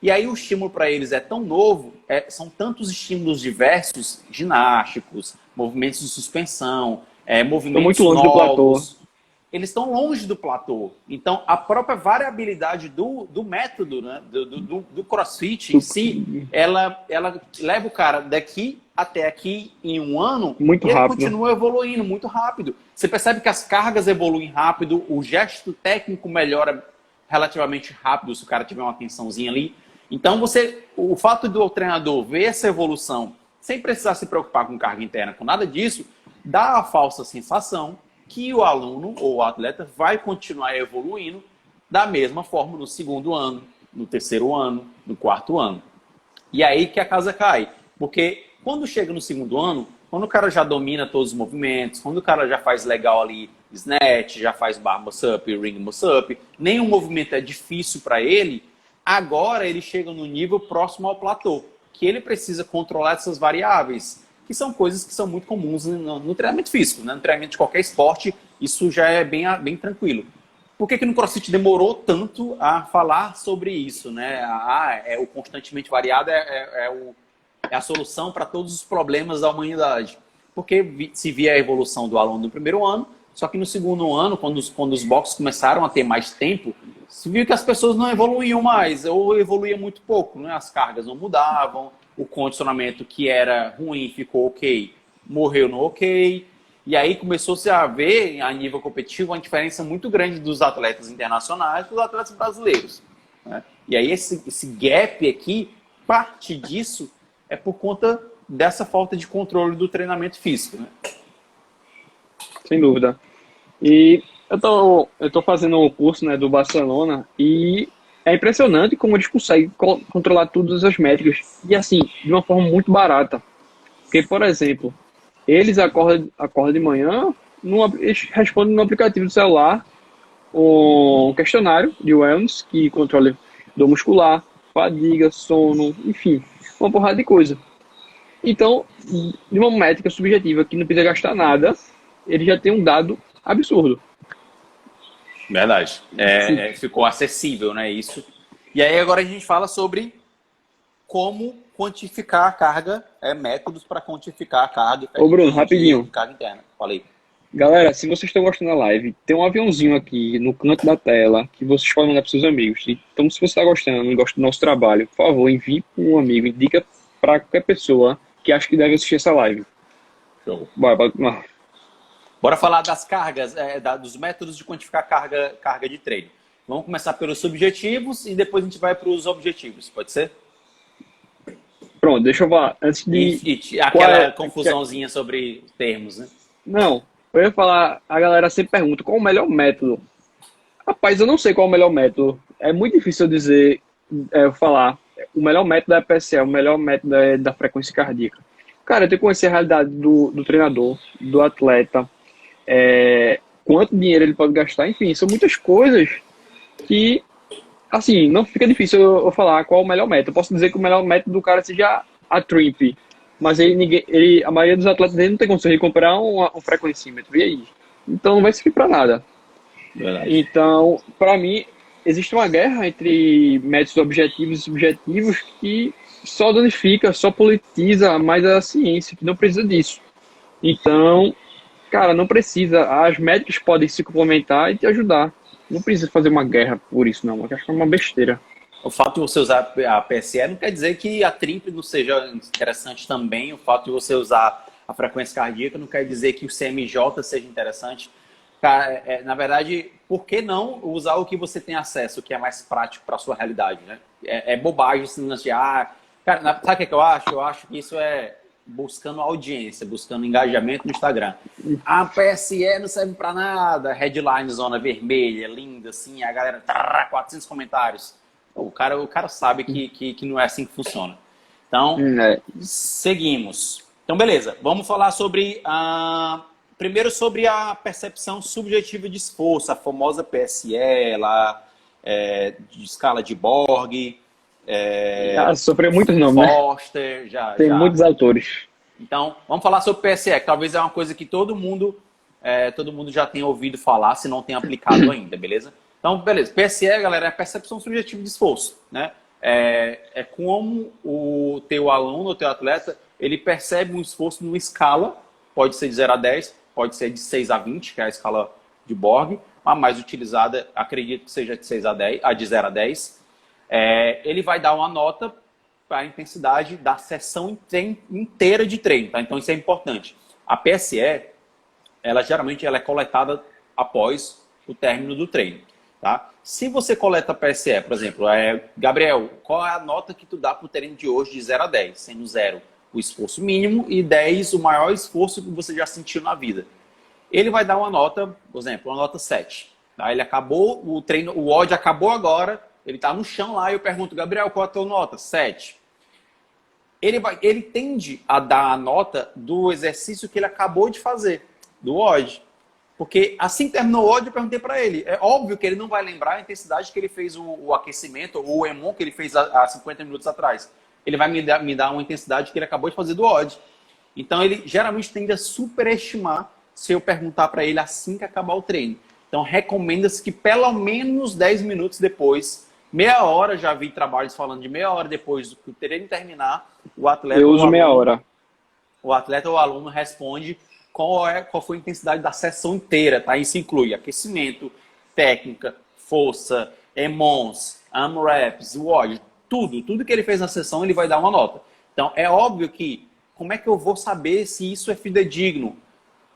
E aí o estímulo para eles é tão novo, são tantos estímulos diversos, ginásticos, movimentos de suspensão, Estou movimentos muito longe do platô. novos. Eles estão longe do platô. Então, a própria variabilidade do método, né, do CrossFit em si, ela leva o cara daqui até aqui em um ano Muito e ele rápido. continua evoluindo muito rápido. Você percebe que as cargas evoluem rápido, o gesto técnico melhora relativamente rápido se o cara tiver uma atençãozinha ali. Então, o fato do treinador ver essa evolução sem precisar se preocupar com carga interna, com nada disso, dá a falsa sensação que o aluno ou o atleta vai continuar evoluindo da mesma forma no segundo ano, no terceiro ano, no quarto ano. E aí que a casa cai. Porque quando chega no segundo ano, quando o cara já domina todos os movimentos, quando o cara já faz legal ali snatch, já faz bar muscle-up, ring muscle-up, nenhum movimento é difícil para ele, agora ele chega no nível próximo ao platô, que ele precisa controlar essas variáveis, que são coisas que são muito comuns no treinamento físico, né? No treinamento de qualquer esporte, isso já é bem tranquilo. Por que no CrossFit demorou tanto a falar sobre isso, né? O constantemente variado é a solução para todos os problemas da humanidade. Porque se via a evolução do aluno no primeiro ano, só que no segundo ano, quando os boxes começaram a ter mais tempo, se viu que as pessoas não evoluíam mais, ou evoluíam muito pouco, né? As cargas não mudavam, o condicionamento que era ruim ficou ok, morreu no ok. E aí começou-se a ver, a nível competitivo, uma diferença muito grande dos atletas internacionais e dos atletas brasileiros, né? E aí esse gap aqui parte disso é por conta dessa falta de controle do treinamento físico, né? Sem dúvida. E eu tô fazendo o curso, né, do Barcelona e é impressionante como eles conseguem controlar todas as métricas e assim, de uma forma muito barata. Porque, por exemplo, eles acordam de manhã, eles respondem no aplicativo do celular um questionário de wellness que controla dor muscular, fadiga, sono, enfim, uma porrada de coisa. Então, de uma métrica subjetiva que não precisa gastar nada, ele já tem um dado absurdo. Verdade. Sim. Ficou acessível, né? Isso. E aí agora a gente fala sobre como quantificar a carga, métodos para quantificar a carga Ô Bruno, rapidinho. de carga interna. Falei. Galera, se vocês estão gostando da live, tem um aviãozinho aqui no canto da tela que vocês podem mandar para seus amigos. Então, se você está gostando e gosta do nosso trabalho, por favor, envie para um amigo, indica para qualquer pessoa que acha que deve assistir essa live. Show. Bora. Bora falar das cargas, dos métodos de quantificar carga de treino. Vamos começar pelos subjetivos e depois a gente vai para os objetivos, pode ser? Pronto, deixa eu falar. Antes de. E aquela confusãozinha sobre termos, né? Não, eu ia falar, a galera sempre pergunta qual o melhor método. Rapaz, eu não sei qual é o melhor método. É muito difícil eu dizer, eu falar, o melhor método é PSE, o melhor método é da frequência cardíaca. Cara, eu tenho que conhecer a realidade do treinador, do atleta, quanto dinheiro ele pode gastar, enfim, são muitas coisas que, assim, não fica difícil eu falar qual é o melhor método. Eu posso dizer que o melhor método do cara seja a Trimp, mas a maioria dos atletas dele não tem condição de comprar um frequencímetro, e aí? Então não vai servir para nada. Verdade. Então, para mim, existe uma guerra entre métodos objetivos e subjetivos que só danifica, só politiza mais a ciência, que não precisa disso. Então, cara, não precisa. As métricas podem se complementar e te ajudar. Não precisa fazer uma guerra por isso, não. Eu acho que é uma besteira. O fato de você usar a PSE não quer dizer que a Trimp não seja interessante também. O fato de você usar a frequência cardíaca não quer dizer que o CMJ seja interessante. Na verdade, por que não usar o que você tem acesso, o que é mais prático para a sua realidade, né? É bobagem esse lance de, cara, sabe o que eu acho? Eu acho que isso é buscando audiência, buscando engajamento no Instagram. A PSE não serve para nada, headline zona vermelha, linda, assim, a galera, 400 comentários. O cara sabe que não é assim que funciona. Então, seguimos. Então, beleza, vamos falar sobre primeiro sobre a percepção subjetiva de esforço, a famosa PSE lá, de escala de Borg. Sofreu muitos nomes, Foster, né? Tem muitos autores. Então, vamos falar sobre PSE, que talvez é uma coisa que todo mundo já tenha ouvido falar, se não tem aplicado ainda, beleza? Então, beleza. PSE, galera, é a percepção subjetiva de esforço, né? É como o teu aluno, o teu atleta, ele percebe um esforço numa escala, pode ser de 0 a 10, pode ser de 6 a 20, que é a escala de Borg, a mais utilizada, acredito que seja de 6 a 10, a de 0 a 10. Ele vai dar uma nota para a intensidade da sessão inteira de treino, tá? Então isso é importante. A PSE, geralmente ela é coletada após o término do treino, tá? Se você coleta a PSE, por exemplo, Gabriel, qual é a nota que tu dá para o treino de hoje de 0 a 10? Sendo 0 o esforço mínimo e 10 o maior esforço que você já sentiu na vida. Ele vai dar uma nota, por exemplo, uma nota 7. Tá? Ele acabou o treino, o WOD acabou agora, ele está no chão lá e eu pergunto, Gabriel, qual é a tua nota? 7. Ele tende a dar a nota do exercício que ele acabou de fazer, do WOD. Porque assim que terminou o WOD, eu perguntei para ele. É óbvio que ele não vai lembrar a intensidade que ele fez o aquecimento ou o EMON que ele fez há 50 minutos atrás. Ele vai me dar uma intensidade que ele acabou de fazer do WOD. Então, ele geralmente tende a superestimar se eu perguntar para ele assim que acabar o treino. Então, recomenda-se que pelo menos 10 minutos depois, meia hora, já vi trabalhos falando de meia hora depois do treino terminar, o atleta... Eu uso meia hora. O atleta ou o aluno responde qual foi a intensidade da sessão inteira, tá? Isso inclui aquecimento, técnica, força, EMONs, AMRAPs, WOD, tudo que ele fez na sessão, ele vai dar uma nota. Então, é óbvio que, como é que eu vou saber se isso é fidedigno?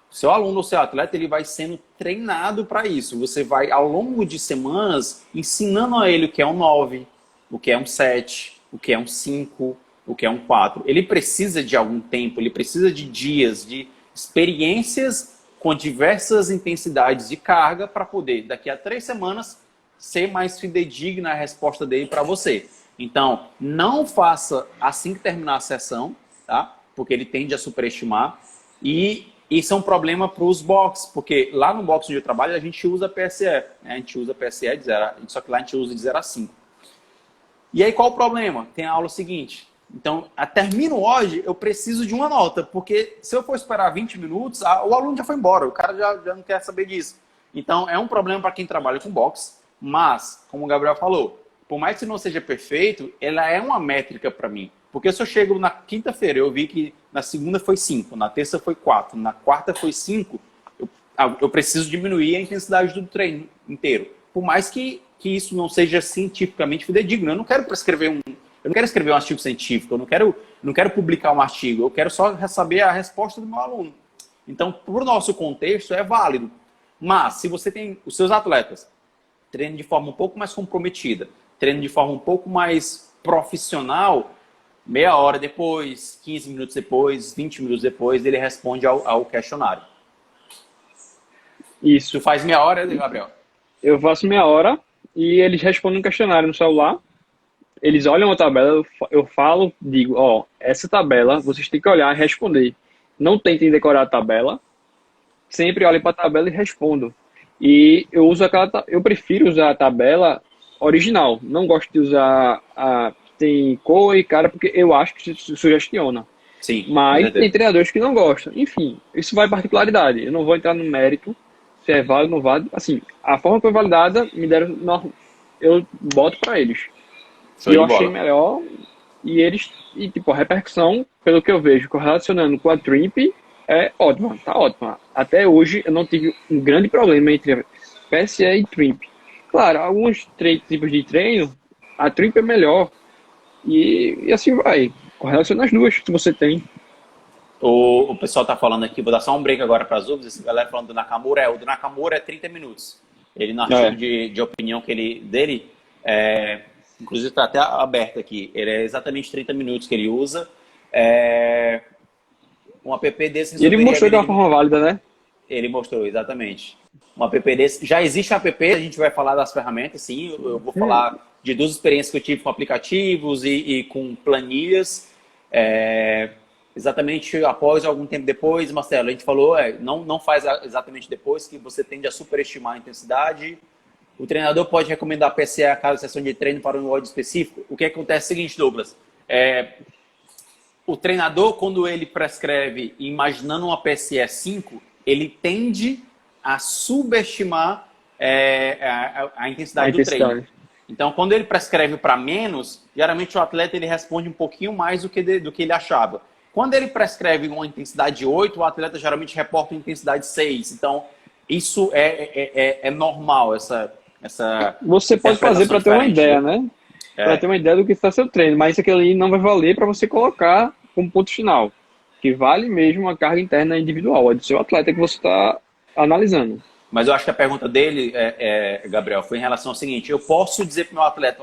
Seu aluno ou seu atleta, ele vai sendo treinado para isso. Você vai, ao longo de semanas, ensinando a ele o que é um 9, o que é um 7, o que é um 5, o que é um 4. Ele precisa de algum tempo, ele precisa de dias, de experiências com diversas intensidades de carga para poder, daqui a 3 semanas, ser mais fidedigna a resposta dele para você. Então, não faça assim que terminar a sessão, tá? Porque ele tende a superestimar. E isso é um problema para os box, porque lá no box onde eu trabalho a gente usa PSE, né? A gente usa PSE de 0, só que lá a gente usa de 0 a 5. E aí qual o problema? Tem a aula seguinte. Então, termino hoje, eu preciso de uma nota, porque se eu for esperar 20 minutos, o aluno já foi embora, o cara já não quer saber disso. Então, é um problema para quem trabalha com box, mas, como o Gabriel falou, por mais que não seja perfeito, ela é uma métrica para mim. Porque se eu chego na quinta-feira, eu vi que na segunda foi 5, na terça foi 4, na quarta foi 5, eu preciso diminuir a intensidade do treino inteiro. Por mais que isso não seja cientificamente fidedigno. Eu não quero escrever um artigo científico, eu não quero publicar um artigo, eu quero só saber a resposta do meu aluno. Então, para o nosso contexto, é válido. Mas, se você tem os seus atletas treinando de forma um pouco mais comprometida, treinando de forma um pouco mais profissional, meia hora depois, 15 minutos depois, 20 minutos depois, ele responde ao questionário. Isso. Tu faz meia hora, Gabriel? Eu faço meia hora e eles respondem um questionário no celular. Eles olham a tabela, eu falo, digo, ó, essa tabela vocês têm que olhar e responder. Não tentem decorar a tabela, sempre olhem para a tabela e respondam. E eu prefiro usar a tabela original. Não gosto de usar tem cor e cara, porque eu acho que sugestiona. Sim. Mas tem treinadores que não gostam. Enfim, isso vai particularidade. Eu não vou entrar no mérito se é válido ou não válido. Assim, a forma que foi validada, eu boto para eles. E eu achei melhor. E tipo, a repercussão, pelo que eu vejo, correlacionando com a Trimp, é ótima, tá ótima. Até hoje eu não tive um grande problema entre PSE e Trimp. Claro, alguns tipos de treino, a Trimp é melhor. E assim vai. Correlaciona as duas que você tem. O pessoal tá falando aqui, vou dar só um break agora para as dúvidas. Essa galera falando do Nakamura, o do Nakamura é 30 minutos. Ele, no artigo de opinião dele, inclusive está até aberto aqui, ele é exatamente 30 minutos que ele usa. Um app desse... E ele mostrou de uma forma válida, né? Ele mostrou, exatamente. Um app desse... Já existe app, a gente vai falar das ferramentas, sim. Eu vou falar de 2 experiências que eu tive com aplicativos e com planilhas. Exatamente após, algum tempo depois, Marcelo, a gente falou, não faz exatamente depois, que você tende a superestimar a intensidade. O treinador pode recomendar PSE a cada sessão de treino para um ódio específico. O que acontece é o seguinte, Douglas, o treinador, quando ele prescreve imaginando uma PSE 5, ele tende a subestimar a intensidade do treino. Então, quando ele prescreve para menos, geralmente o atleta ele responde um pouquinho mais do que ele achava. Quando ele prescreve uma intensidade 8, o atleta geralmente reporta uma intensidade 6. Então, isso é normal, essa você pode fazer para ter uma ideia, né? Para ter uma ideia do que está seu treino. Mas isso aqui ali não vai valer para você colocar como ponto final. Que vale mesmo a carga interna individual. É do seu atleta que você está analisando. Mas eu acho que a pergunta dele, Gabriel, foi em relação ao seguinte: eu posso dizer para o meu atleta,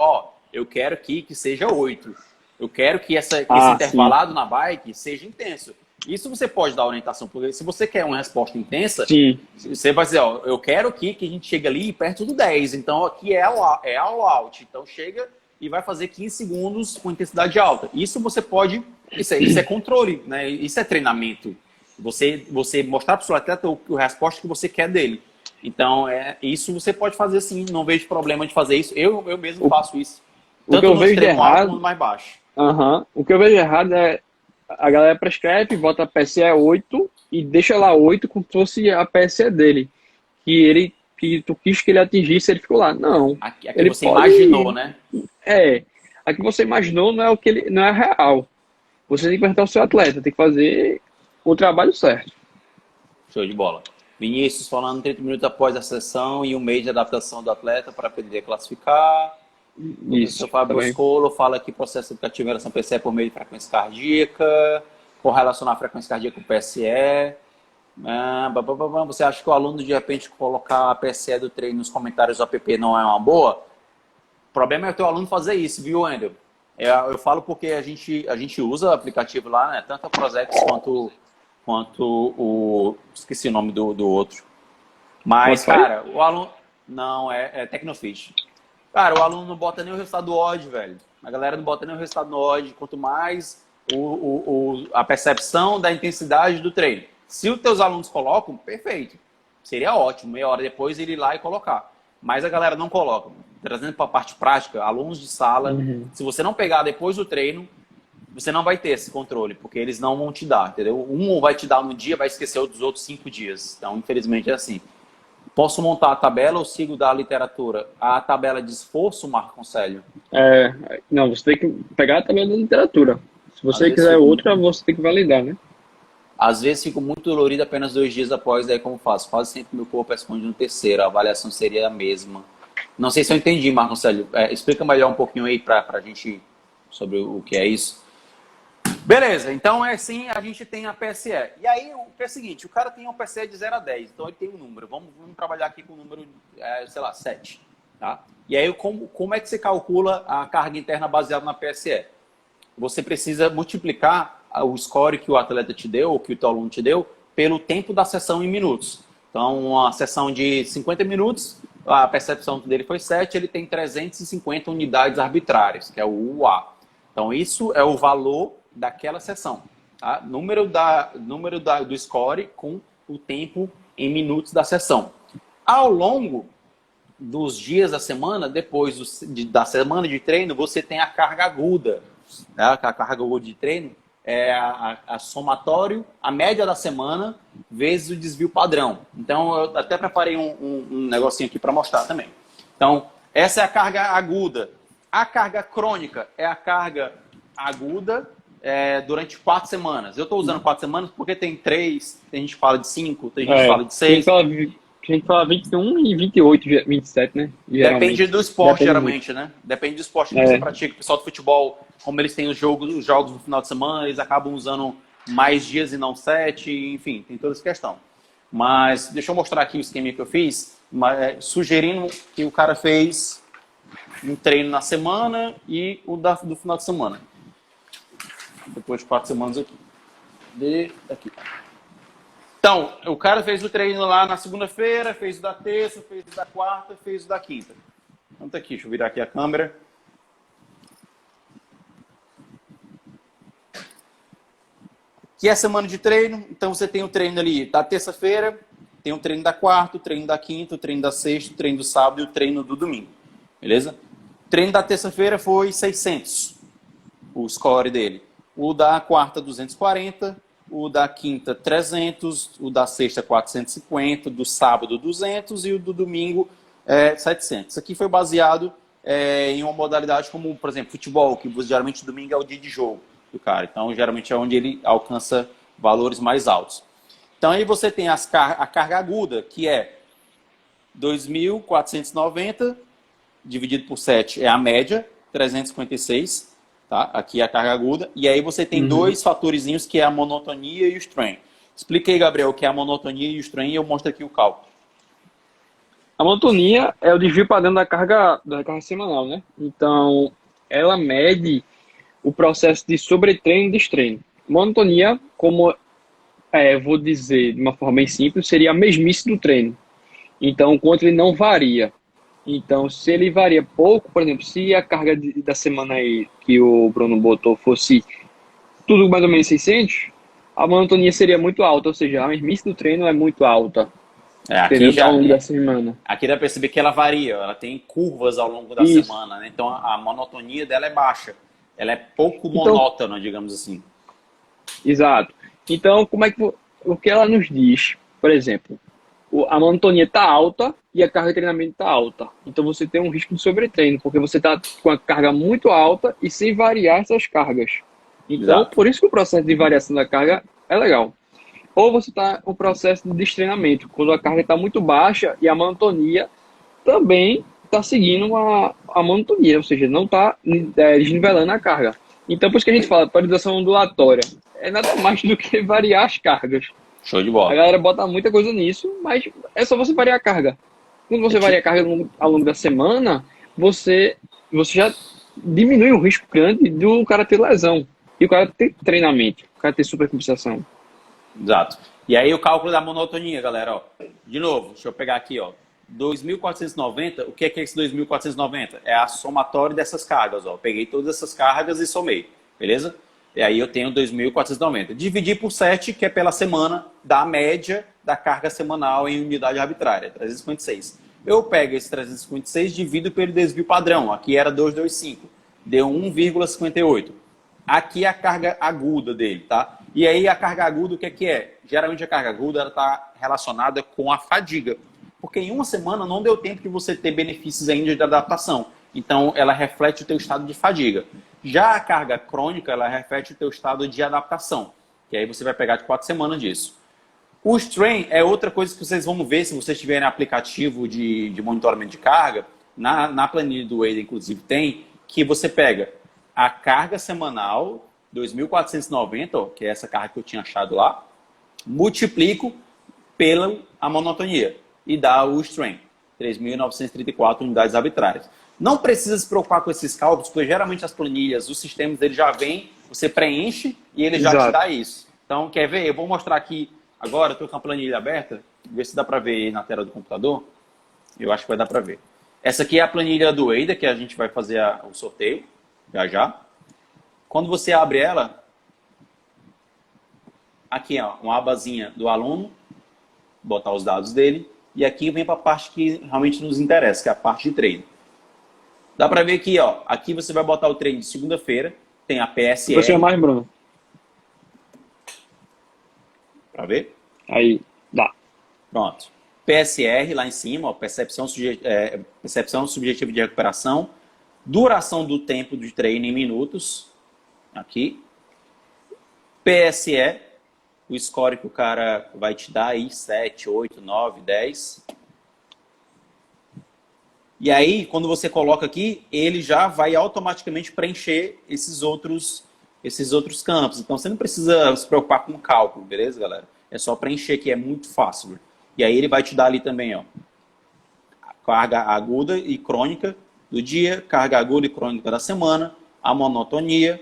eu quero que seja 8. Eu quero que esse intervalado na bike seja intenso. Isso você pode dar orientação, porque se você quer uma resposta intensa, você vai dizer, eu quero que a gente chegue ali perto do 10. Então aqui é all out. Então chega e vai fazer 15 segundos com intensidade alta. Isso você pode, isso é controle, né? Isso é treinamento. Você mostrar para o seu atleta a resposta que você quer dele. Então, isso você pode fazer sim, não vejo problema de fazer isso. Eu mesmo faço isso. Tanto no extremo alto quanto no mais baixo. O que eu vejo errado é a galera prescreve, bota a PSE 8 e deixa lá 8 como se fosse a PSE dele. Que tu quis que ele atingisse, ele ficou lá. Não. Aqui ele você imaginou, né? A que você imaginou não é não é real. Você tem que perguntar ao seu atleta, tem que fazer o trabalho certo. Show de bola. Vinícius falando 30 minutos após a sessão e um mês de adaptação do atleta para aprender a classificar. Isso. O Fábio Scolo fala que processo educativo em relação ao PSE por meio de frequência cardíaca, correlacionar a frequência cardíaca com o PSE. Você acha que o aluno, de repente, colocar a PSE do treino nos comentários do app não é uma boa? O problema é o teu aluno fazer isso, viu, Wendel? Eu falo porque a gente usa o aplicativo lá, né? Tanto a Prozex quanto esqueci o nome do outro. Mas, Spotify? cara, o aluno... Não, é Tecnofit. Cara, o aluno não bota nem o resultado do OD, velho. A galera não bota nem o resultado do OD. Quanto mais a percepção da intensidade do treino. Se os teus alunos colocam, perfeito. Seria ótimo, meia hora depois ele ir lá e colocar. Mas a galera não coloca. Trazendo para a parte prática, alunos de sala, se você não pegar depois do treino, você não vai ter esse controle, porque eles não vão te dar, entendeu? Um vai te dar no dia, vai esquecer dos outros 5 dias. Então, infelizmente, é assim. Posso montar a tabela ou sigo da literatura? A tabela de esforço, Marco Conselho? Não, você tem que pegar a tabela da literatura. Se Às você vezes quiser fico, outra, você tem que validar, né? às vezes fico muito dolorido apenas 2 dias após, daí como faço? Quase sempre meu corpo responde no terceiro, a avaliação seria a mesma. Não sei se eu entendi, Marco Conselho. Explica melhor um pouquinho aí para a gente sobre o que é isso. Beleza, então é assim, a gente tem a PSE. E aí, o que é o seguinte, o cara tem um PSE de 0 a 10, então ele tem um número. Vamos trabalhar aqui com o número, sei lá, 7. Tá? E aí, como é que você calcula a carga interna baseada na PSE? Você precisa multiplicar o score que o atleta te deu, ou que o teu aluno te deu, pelo tempo da sessão em minutos. Então, uma sessão de 50 minutos, a percepção dele foi 7, ele tem 350 unidades arbitrárias, que é o UA. Então, isso é o valor daquela sessão. Tá? Número do score com o tempo em minutos da sessão. Ao longo dos dias da semana, depois da semana de treino, você tem a carga aguda. Né? A carga aguda de treino é a somatório, a média da semana, vezes o desvio padrão. Então, eu até preparei um negocinho aqui para mostrar também. Então, essa é a carga aguda. A carga crônica é a carga aguda durante 4 semanas. Eu estou usando 4 semanas porque tem 3, tem gente que fala de 5, tem gente que fala de 6. A gente fala 21 e 28, 27, né? Geralmente. Depende do esporte, Depende geralmente, né? Depende do esporte que você pratica. O pessoal do futebol, como eles têm os jogos no final de semana, eles acabam usando mais dias e não 7, enfim, tem toda essa questão. Mas deixa eu mostrar aqui o esquema que eu fiz, sugerindo que o cara fez um treino na semana e o do final de semana. Depois de 4 semanas aqui. Então, o cara fez o treino lá na segunda-feira, fez o da terça, fez o da quarta, fez o da quinta. Então tá aqui, deixa eu virar aqui a câmera. Que é a semana de treino, então você tem o treino ali da terça-feira, tem o treino da quarta, o treino da quinta, o treino da sexta, o treino do sábado e o treino do domingo. Beleza? O treino da terça-feira foi 600, o score dele. O da quarta, 240, o da quinta, 300, o da sexta, 450, do sábado, 200 e o do domingo, 700. Isso aqui foi baseado em uma modalidade como, por exemplo, futebol, que geralmente domingo é o dia de jogo do cara. Então, geralmente é onde ele alcança valores mais altos. Então, aí você tem a carga aguda, que é 2.490 dividido por 7 é a média, 356. Tá? Aqui é a carga aguda. E aí você tem 2 fatorzinhos, que é a monotonia e o strain. Explica aí, Gabriel, o que é a monotonia e o strain, e eu mostro aqui o cálculo. A monotonia é o desvio padrão da carga semanal, né? Então, ela mede o processo de sobretreino e destreino. Monotonia, como vou dizer de uma forma bem simples, seria a mesmice do treino. Então, o quanto ele não varia. Então, se ele varia pouco, por exemplo, se a carga da semana aí que o Bruno botou fosse tudo mais ou menos 600, a monotonia seria muito alta, ou seja, a mesmice do treino é muito alta. Aqui já, ao longo da semana. Aqui dá para perceber que ela varia, ela tem curvas ao longo da semana, né? Então a monotonia dela é baixa, ela é pouco monótona, digamos assim. Exato. Então, o que ela nos diz? Por exemplo, a monotonia está alta e a carga de treinamento está alta. Então você tem um risco de sobretreino, porque você está com a carga muito alta e sem variar essas cargas. Então, por isso que o processo de variação da carga é legal. Ou você está com o processo de destreinamento, quando a carga está muito baixa e a monotonia também está seguindo a monotonia, ou seja, não está desnivelando a carga. Então, por isso que a gente fala periodização ondulatória. É nada mais do que variar as cargas. Show de bola. A galera bota muita coisa nisso, mas é só você variar a carga. Quando você varia a carga ao longo da semana, você já diminui o risco grande do cara ter lesão. E o cara ter treinamento, o cara ter supercompensação. Exato. E aí o cálculo da monotonia, galera, ó. De novo, deixa eu pegar aqui, ó. 2.490, o que é esse 2.490? É a somatória dessas cargas, ó. Eu peguei todas essas cargas e somei, beleza? E aí eu tenho 2.490. Dividir por 7, que é pela semana, dá a média da carga semanal em unidade arbitrária, 356. Eu pego esse 356 e divido pelo desvio padrão. Aqui era 225, deu 1,58. Aqui é a carga aguda dele, tá? E aí a carga aguda, o que é? Geralmente a carga aguda está relacionada com a fadiga. Porque em uma semana não deu tempo de você ter benefícios ainda de adaptação. Então ela reflete o teu estado de fadiga. Já a carga crônica, ela reflete o teu estado de adaptação. Que aí você vai pegar de 4 semanas disso. O strain é outra coisa que vocês vão ver se vocês tiverem aplicativo de monitoramento de carga. Na planilha do Wade, inclusive, tem que você pega a carga semanal, 2.490, ó, que é essa carga que eu tinha achado lá, multiplico pela a monotonia e dá o strain, 3.934 unidades arbitrárias. Não precisa se preocupar com esses cálculos, porque geralmente as planilhas, os sistemas, ele já vem, você preenche e ele já te dá isso. Então, quer ver? Eu vou mostrar aqui agora, estou com a planilha aberta, ver se dá para ver aí na tela do computador. Eu acho que vai dar para ver. Essa aqui é a planilha do EIDA, que a gente vai fazer o sorteio, já. Quando você abre ela, aqui ó, uma abazinha do aluno, botar os dados dele, e aqui vem para a parte que realmente nos interessa, que é a parte de treino. Dá para ver aqui, ó, aqui você vai botar o treino de segunda-feira, tem a PSR. Você é mais, Bruno? Para ver? Aí, dá. Pronto. PSR lá em cima, ó, percepção subjetiva de recuperação, duração do tempo de treino em minutos, aqui. PSE, o score que o cara vai te dar aí, 7, 8, 9, 10. E aí, quando você coloca aqui, ele já vai automaticamente preencher esses outros campos. Então, você não precisa se preocupar com o cálculo, beleza, galera? É só preencher, que é muito fácil. E aí, ele vai te dar ali também, ó, a carga aguda e crônica do dia, carga aguda e crônica da semana, a monotonia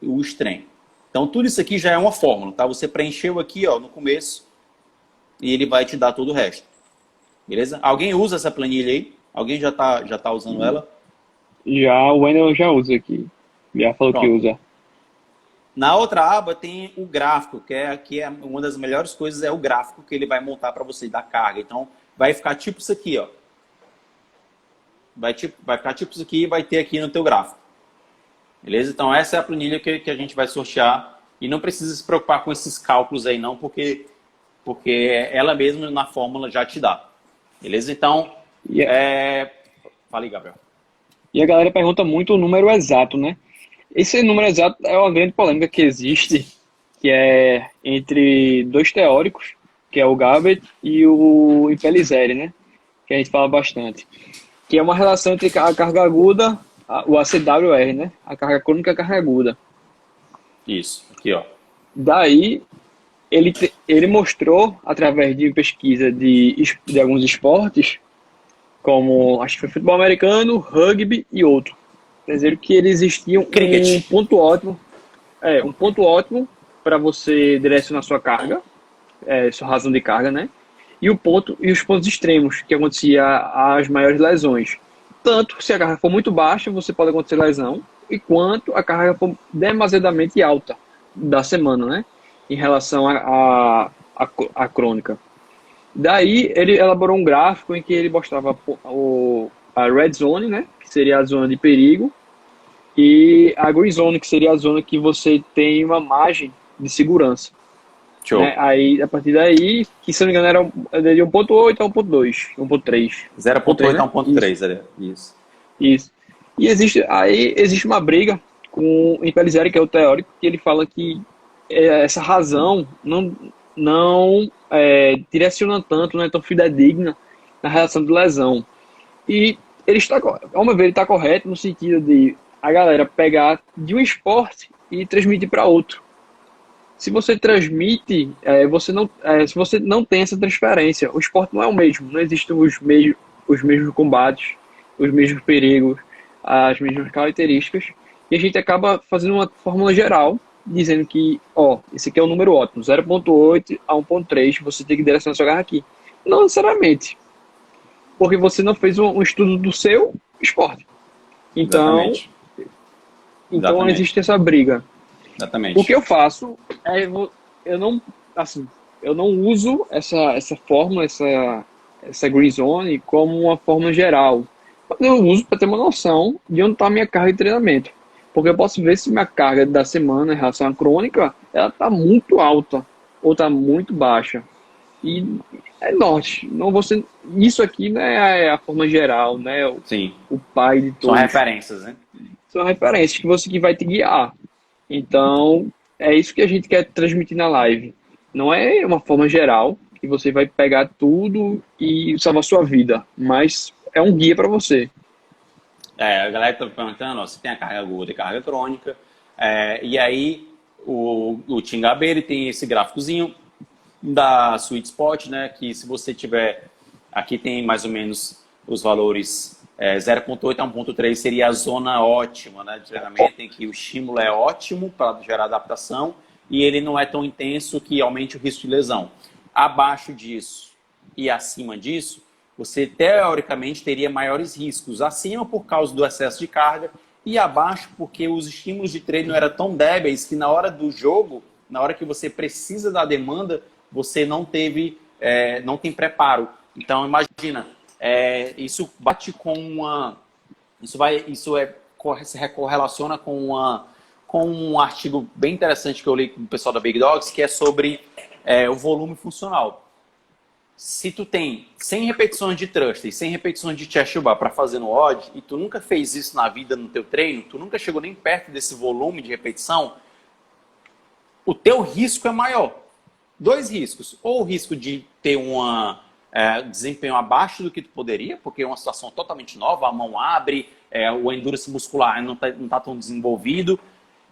e o strain. Então, tudo isso aqui já é uma fórmula, tá? Você preencheu aqui, ó, no começo e ele vai te dar todo o resto. Beleza? Alguém usa essa planilha aí? Alguém já tá usando ela? Já, o Wendel já usa aqui. Já falou que usa. Na outra aba tem o gráfico, que é uma das melhores coisas, é o gráfico que ele vai montar para você da carga. Então, vai ficar tipo isso aqui, ó. Vai ficar tipo isso aqui e vai ter aqui no teu gráfico. Beleza? Então, essa é a planilha que a gente vai sortear. E não precisa se preocupar com esses cálculos aí, não, porque ela mesma na fórmula já te dá. Beleza? Então, fala aí, Gabriel. E a galera pergunta muito o número exato, né? Esse número exato é uma grande polêmica que existe, que é entre dois teóricos, que é o Gabbett e o Impellizzeri, né? Que a gente fala bastante. Que é uma relação entre a carga aguda, o ACWR, né? A carga crônica e a carga aguda. Isso, aqui, ó. Daí, ele mostrou, através de pesquisa de alguns esportes, como, acho que foi futebol americano, rugby e outro. Quer dizer que existia um ponto ótimo para você direcionar sua carga, sua razão de carga, né? E os pontos extremos, que acontecia as maiores lesões. Tanto se a carga for muito baixa, você pode acontecer lesão, e quanto a carga for demasiadamente alta da semana, né? Em relação à crônica. Daí, ele elaborou um gráfico em que ele mostrava a red zone, né? Que seria a zona de perigo, e a green zone, que seria a zona que você tem uma margem de segurança. Show. Né? Aí, a partir daí, que se não me engano era de 1.8 a 1.2, 1.3. 0.8 a 1.3, isso. Isso. E existe uma briga com o Impellizzeri, que é o teórico, que ele fala que essa razão não direciona tanto, não é tão fidedigna na relação de lesão. E ao meu ver, ele está correto no sentido de a galera pegar de um esporte e transmitir para outro. Se você transmite, se você não tem essa transferência, o esporte não é o mesmo, não existem os mesmos combates, os mesmos perigos, as mesmas características, e a gente acaba fazendo uma fórmula geral, dizendo que, ó, esse aqui é o número ótimo, 0,8 a 1,3, você tem que direcionar sua garra aqui. Não necessariamente, porque você não fez um estudo do seu esporte. Então, Exatamente. então Exatamente. existe essa briga. Exatamente. O que eu faço é, eu não, assim, eu não uso essa fórmula, essa green zone como uma fórmula geral. Mas eu uso para ter uma noção de onde está a minha carga de treinamento. Porque eu posso ver se minha carga da semana em relação à crônica, ela está muito alta ou está muito baixa. E é norte. Não você, isso aqui não é a forma geral, né? Sim. O pai de São todos. referências, né? São referências que você que vai te guiar. Então, é isso que a gente quer transmitir na live. Não é uma forma geral que você vai pegar tudo e salvar sua vida, mas é um guia para você. A galera está perguntando, ó, se tem a carga aguda e carga crônica. E aí, o Tim Gabe, ele tem esse gráficozinho da Sweet Spot, né? Que se você tiver... Aqui tem mais ou menos os valores 0,8 a 1,3 seria a zona ótima, né, de treinamento, em que o estímulo é ótimo para gerar adaptação e ele não é tão intenso que aumente o risco de lesão. Abaixo disso e acima disso, você teoricamente teria maiores riscos. Acima por causa do excesso de carga e abaixo porque os estímulos de treino eram tão débeis que na hora do jogo, na hora que você precisa da demanda, você não tem preparo. Então imagina, isso bate com uma... se correlaciona com um artigo bem interessante que eu li com o pessoal da Big Dogs, que é sobre o volume funcional. Se tu tem 100 repetições de thrust e 100 repetições de chest to bar para fazer no odd, e tu nunca fez isso na vida no teu treino, tu nunca chegou nem perto desse volume de repetição, o teu risco é maior. Dois riscos. Ou o risco de ter desempenho abaixo do que tu poderia, porque é uma situação totalmente nova, a mão abre, o endurance muscular não tá tão desenvolvido,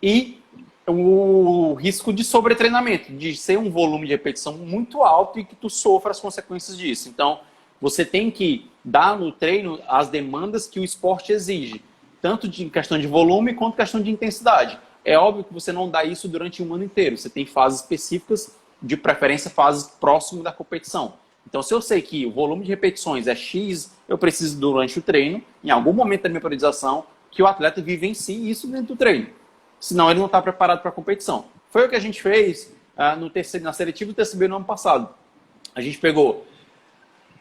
e o risco de sobretreinamento, de ser um volume de repetição muito alto e que tu sofra as consequências disso. Então, você tem que dar no treino as demandas que o esporte exige, tanto de questão de volume quanto questão de intensidade. É óbvio que você não dá isso durante um ano inteiro, você tem fases específicas, de preferência fases próximas da competição. Então, se eu sei que o volume de repetições é X, eu preciso, durante o treino, em algum momento da minha periodização, que o atleta vivencie isso dentro do treino. Senão, ele não está preparado para a competição. Foi o que a gente fez na seletiva do TCB no ano passado. A gente pegou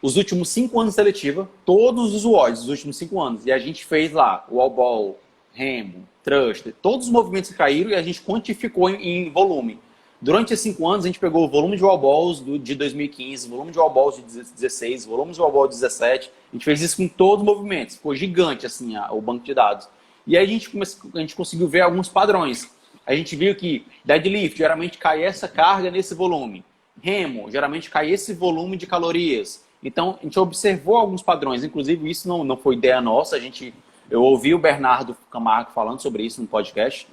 os últimos 5 anos de seletiva, todos os WODs dos últimos 5 anos, e a gente fez lá wall ball, remo, thrust, todos os movimentos que caíram e a gente quantificou em volume. Durante esses 5 anos, a gente pegou o volume de wall balls de 2015, volume de wall balls de 2016, volume de wall balls de 2017. A gente fez isso com todos os movimentos. Ficou gigante assim, o banco de dados. E aí a gente conseguiu ver alguns padrões. A gente viu que deadlift geralmente cai essa carga nesse volume. Remo geralmente cai esse volume de calorias. Então, a gente observou alguns padrões. Inclusive, isso não foi ideia nossa. Eu ouvi o Bernardo Camargo falando sobre isso no podcast.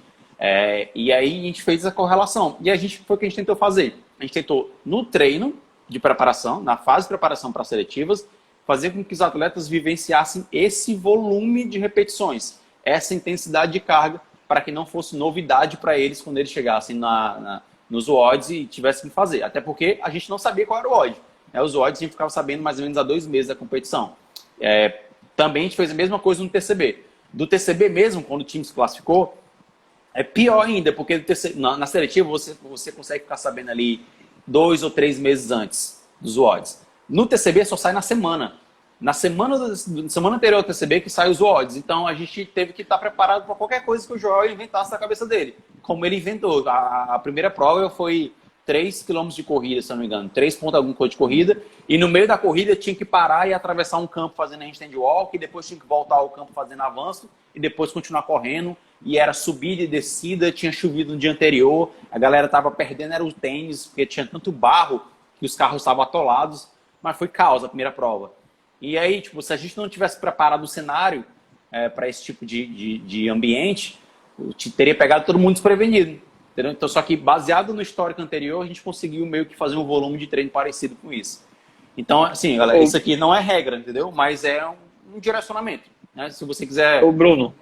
E aí a gente fez a correlação. E foi o que a gente tentou fazer. A gente tentou, no treino de preparação, na fase de preparação para seletivas, fazer com que os atletas vivenciassem esse volume de repetições, essa intensidade de carga, para que não fosse novidade para eles quando eles chegassem nos WODs e tivessem que fazer. Até porque a gente não sabia qual era o WOD. Os WODs a gente ficava sabendo mais ou menos há 2 meses da competição. Também a gente fez a mesma coisa no TCB. Do TCB mesmo, quando o time se classificou, é pior ainda, porque na seletiva você consegue ficar sabendo ali 2 ou 3 meses antes dos WODs. No TCB só sai na semana. Na semana anterior ao TCB que sai os WODs. Então a gente teve que estar preparado para qualquer coisa que o Joel inventasse na cabeça dele. Como ele inventou. A primeira prova foi 3 km de corrida, se eu não me engano. 3 ponto alguma coisa de corrida. E no meio da corrida tinha que parar e atravessar um campo fazendo handstand walk. E depois tinha que voltar ao campo fazendo avanço. E depois continuar correndo. E era subida e descida. Tinha chovido no dia anterior. A galera estava perdendo, era o tênis. Porque tinha tanto barro que os carros estavam atolados. Mas foi caos a primeira prova. E aí, se a gente não tivesse preparado o cenário para esse tipo de ambiente, teria pegado todo mundo desprevenido. Entendeu? Então, só que baseado no histórico anterior, a gente conseguiu meio que fazer um volume de treino parecido com isso. Então, assim, galera, isso aqui não é regra, entendeu? Mas é um direcionamento. né? Se você quiser... Ô, Bruno,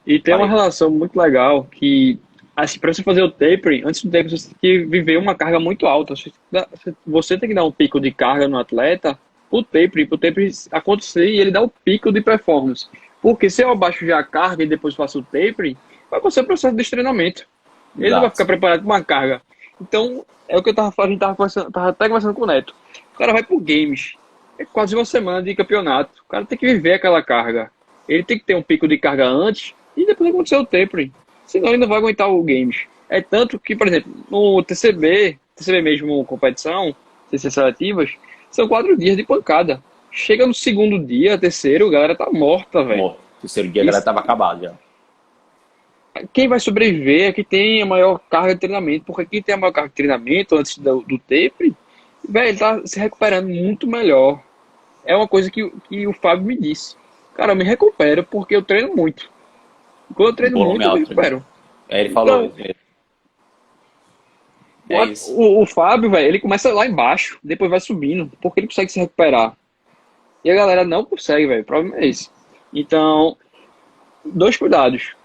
e tem uma Falei. relação muito legal que, assim, para você fazer o tapering, antes do tapering você tem que viver uma carga muito alta. Você tem que dar um pico de carga no atleta pro tapering acontecer e ele dar o pico de performance. Porque se eu abaixo já a carga e depois faço o tapering, vai acontecer o processo de treinamento. Ele não vai ficar Exato. preparado com uma carga. Então, é o que eu tava falando, a gente tava até conversando com o Neto. O cara vai pro games. É quase uma semana de campeonato. O cara tem que viver aquela carga. Ele tem que ter um pico de carga antes e depois acontecer o tapering. Senão ele não vai aguentar o games. É tanto que, por exemplo, no TCB mesmo competição, TCC seletivas, são 4 dias de pancada. Chega no segundo dia, terceiro, a galera tá morta, velho. Amor, o terceiro dia a galera tava acabado já. Quem vai sobreviver é quem tem a maior carga de treinamento, porque quem tem a maior carga de treinamento antes do tape, velho, ele tá se recuperando muito melhor. É uma coisa que o Fábio me disse. Cara, eu me recupero porque eu treino muito. Quando eu treino Volume muito, eu me alto, né? recupero. Ele falou. Então, É isso. o Fábio, velho, ele começa lá embaixo, depois vai subindo, porque ele consegue se recuperar. E a galera não consegue, velho. O problema é esse. Então, 2 cuidados.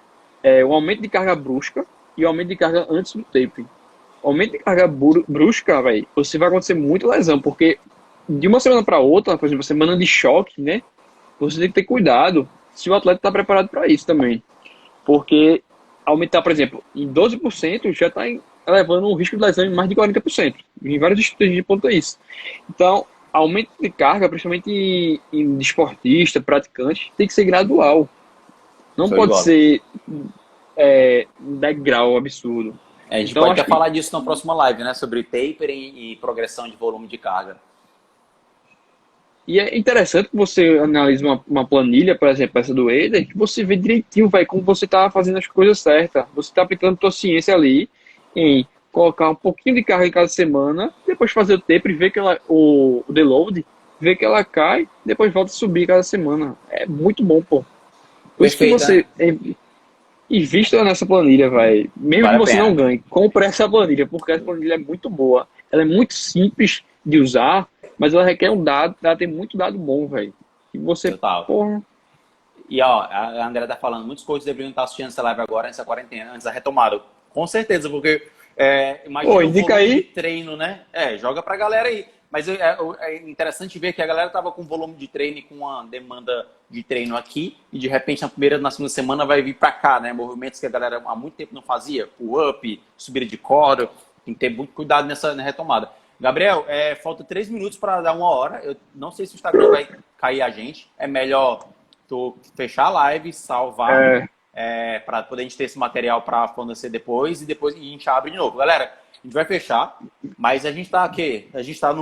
O aumento de carga brusca e o aumento de carga antes do tape. O aumento de carga brusca, velho, você vai acontecer muita lesão, porque de uma semana para outra, por exemplo, semana de choque, né? Você tem que ter cuidado se o atleta está preparado para isso também. Porque aumentar, por exemplo, em 12% já está elevando o risco de lesão em mais de 40%. Em vários estudos de ponta isso. Então, aumento de carga, principalmente em desportista, praticante, tem que ser gradual. Não Show de pode bola. ser um degrau absurdo. A gente Então, pode acho até que falar disso na próxima live, né? Sobre tapering e progressão de volume de carga. e é interessante que você analise uma planilha, por exemplo, essa do Eder, que você vê direitinho, vai, como você está fazendo as coisas certas. Você está aplicando tua ciência ali em colocar um pouquinho de carga em cada semana, depois fazer o taper, ver que o deload, ver que ela cai, depois volta a subir cada semana. É muito bom, pô. Por isso que Perfeito, né? você invista nessa planilha, vai. Mesmo que Vale a você não pena. ganhe, compre essa planilha, porque essa planilha é muito boa. Ela é muito simples de usar, mas ela requer um dado, ela tem muito dado bom, velho. E você, Total. porra, E ó, a Andrea tá falando, muitos coaches deveriam estar assistindo essa live agora, nessa quarentena, antes da retomada. Com certeza, porque pô, imagina o indica volume de aí. treino, né? Joga pra galera aí. Mas é interessante ver que a galera tava com volume de treino e com uma demanda de treino aqui, e de repente na segunda semana vai vir pra cá, né? Movimentos que a galera há muito tempo não fazia, pull-up, subida de corda, tem que ter muito cuidado na retomada. Gabriel, falta 3 minutos para dar 1 hora. Eu não sei se o Instagram vai cair a gente. É melhor tu fechar a live, salvar, para poder a gente ter esse material para fornecer depois e a gente abre de novo. Galera, a gente vai fechar, mas a gente tá aqui, a gente tá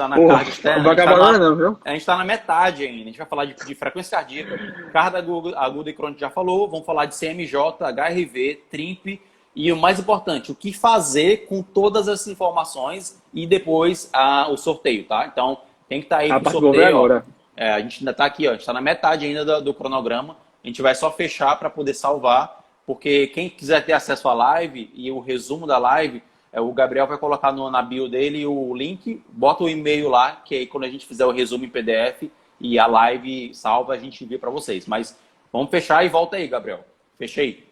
na Pô, carga externa, não vai acabar agora não, viu? a gente tá na metade ainda. A gente vai falar de frequência cardíaca, carga aguda e crônica já falou, vamos falar de CMJ, HRV, TRIMP e o mais importante, o que fazer com todas essas informações e depois o sorteio, tá? Então, tem que estar aí A pro parte boa é sorteio, ó. agora. A gente ainda está aqui, ó, a gente está na metade ainda do cronograma. A gente vai só fechar para poder salvar, porque quem quiser ter acesso à live e o resumo da live, o Gabriel vai colocar na bio dele o link, bota o e-mail lá, que aí quando a gente fizer o resumo em PDF e a live salva, a gente envia para vocês. Mas vamos fechar e volta aí, Gabriel. Fechei.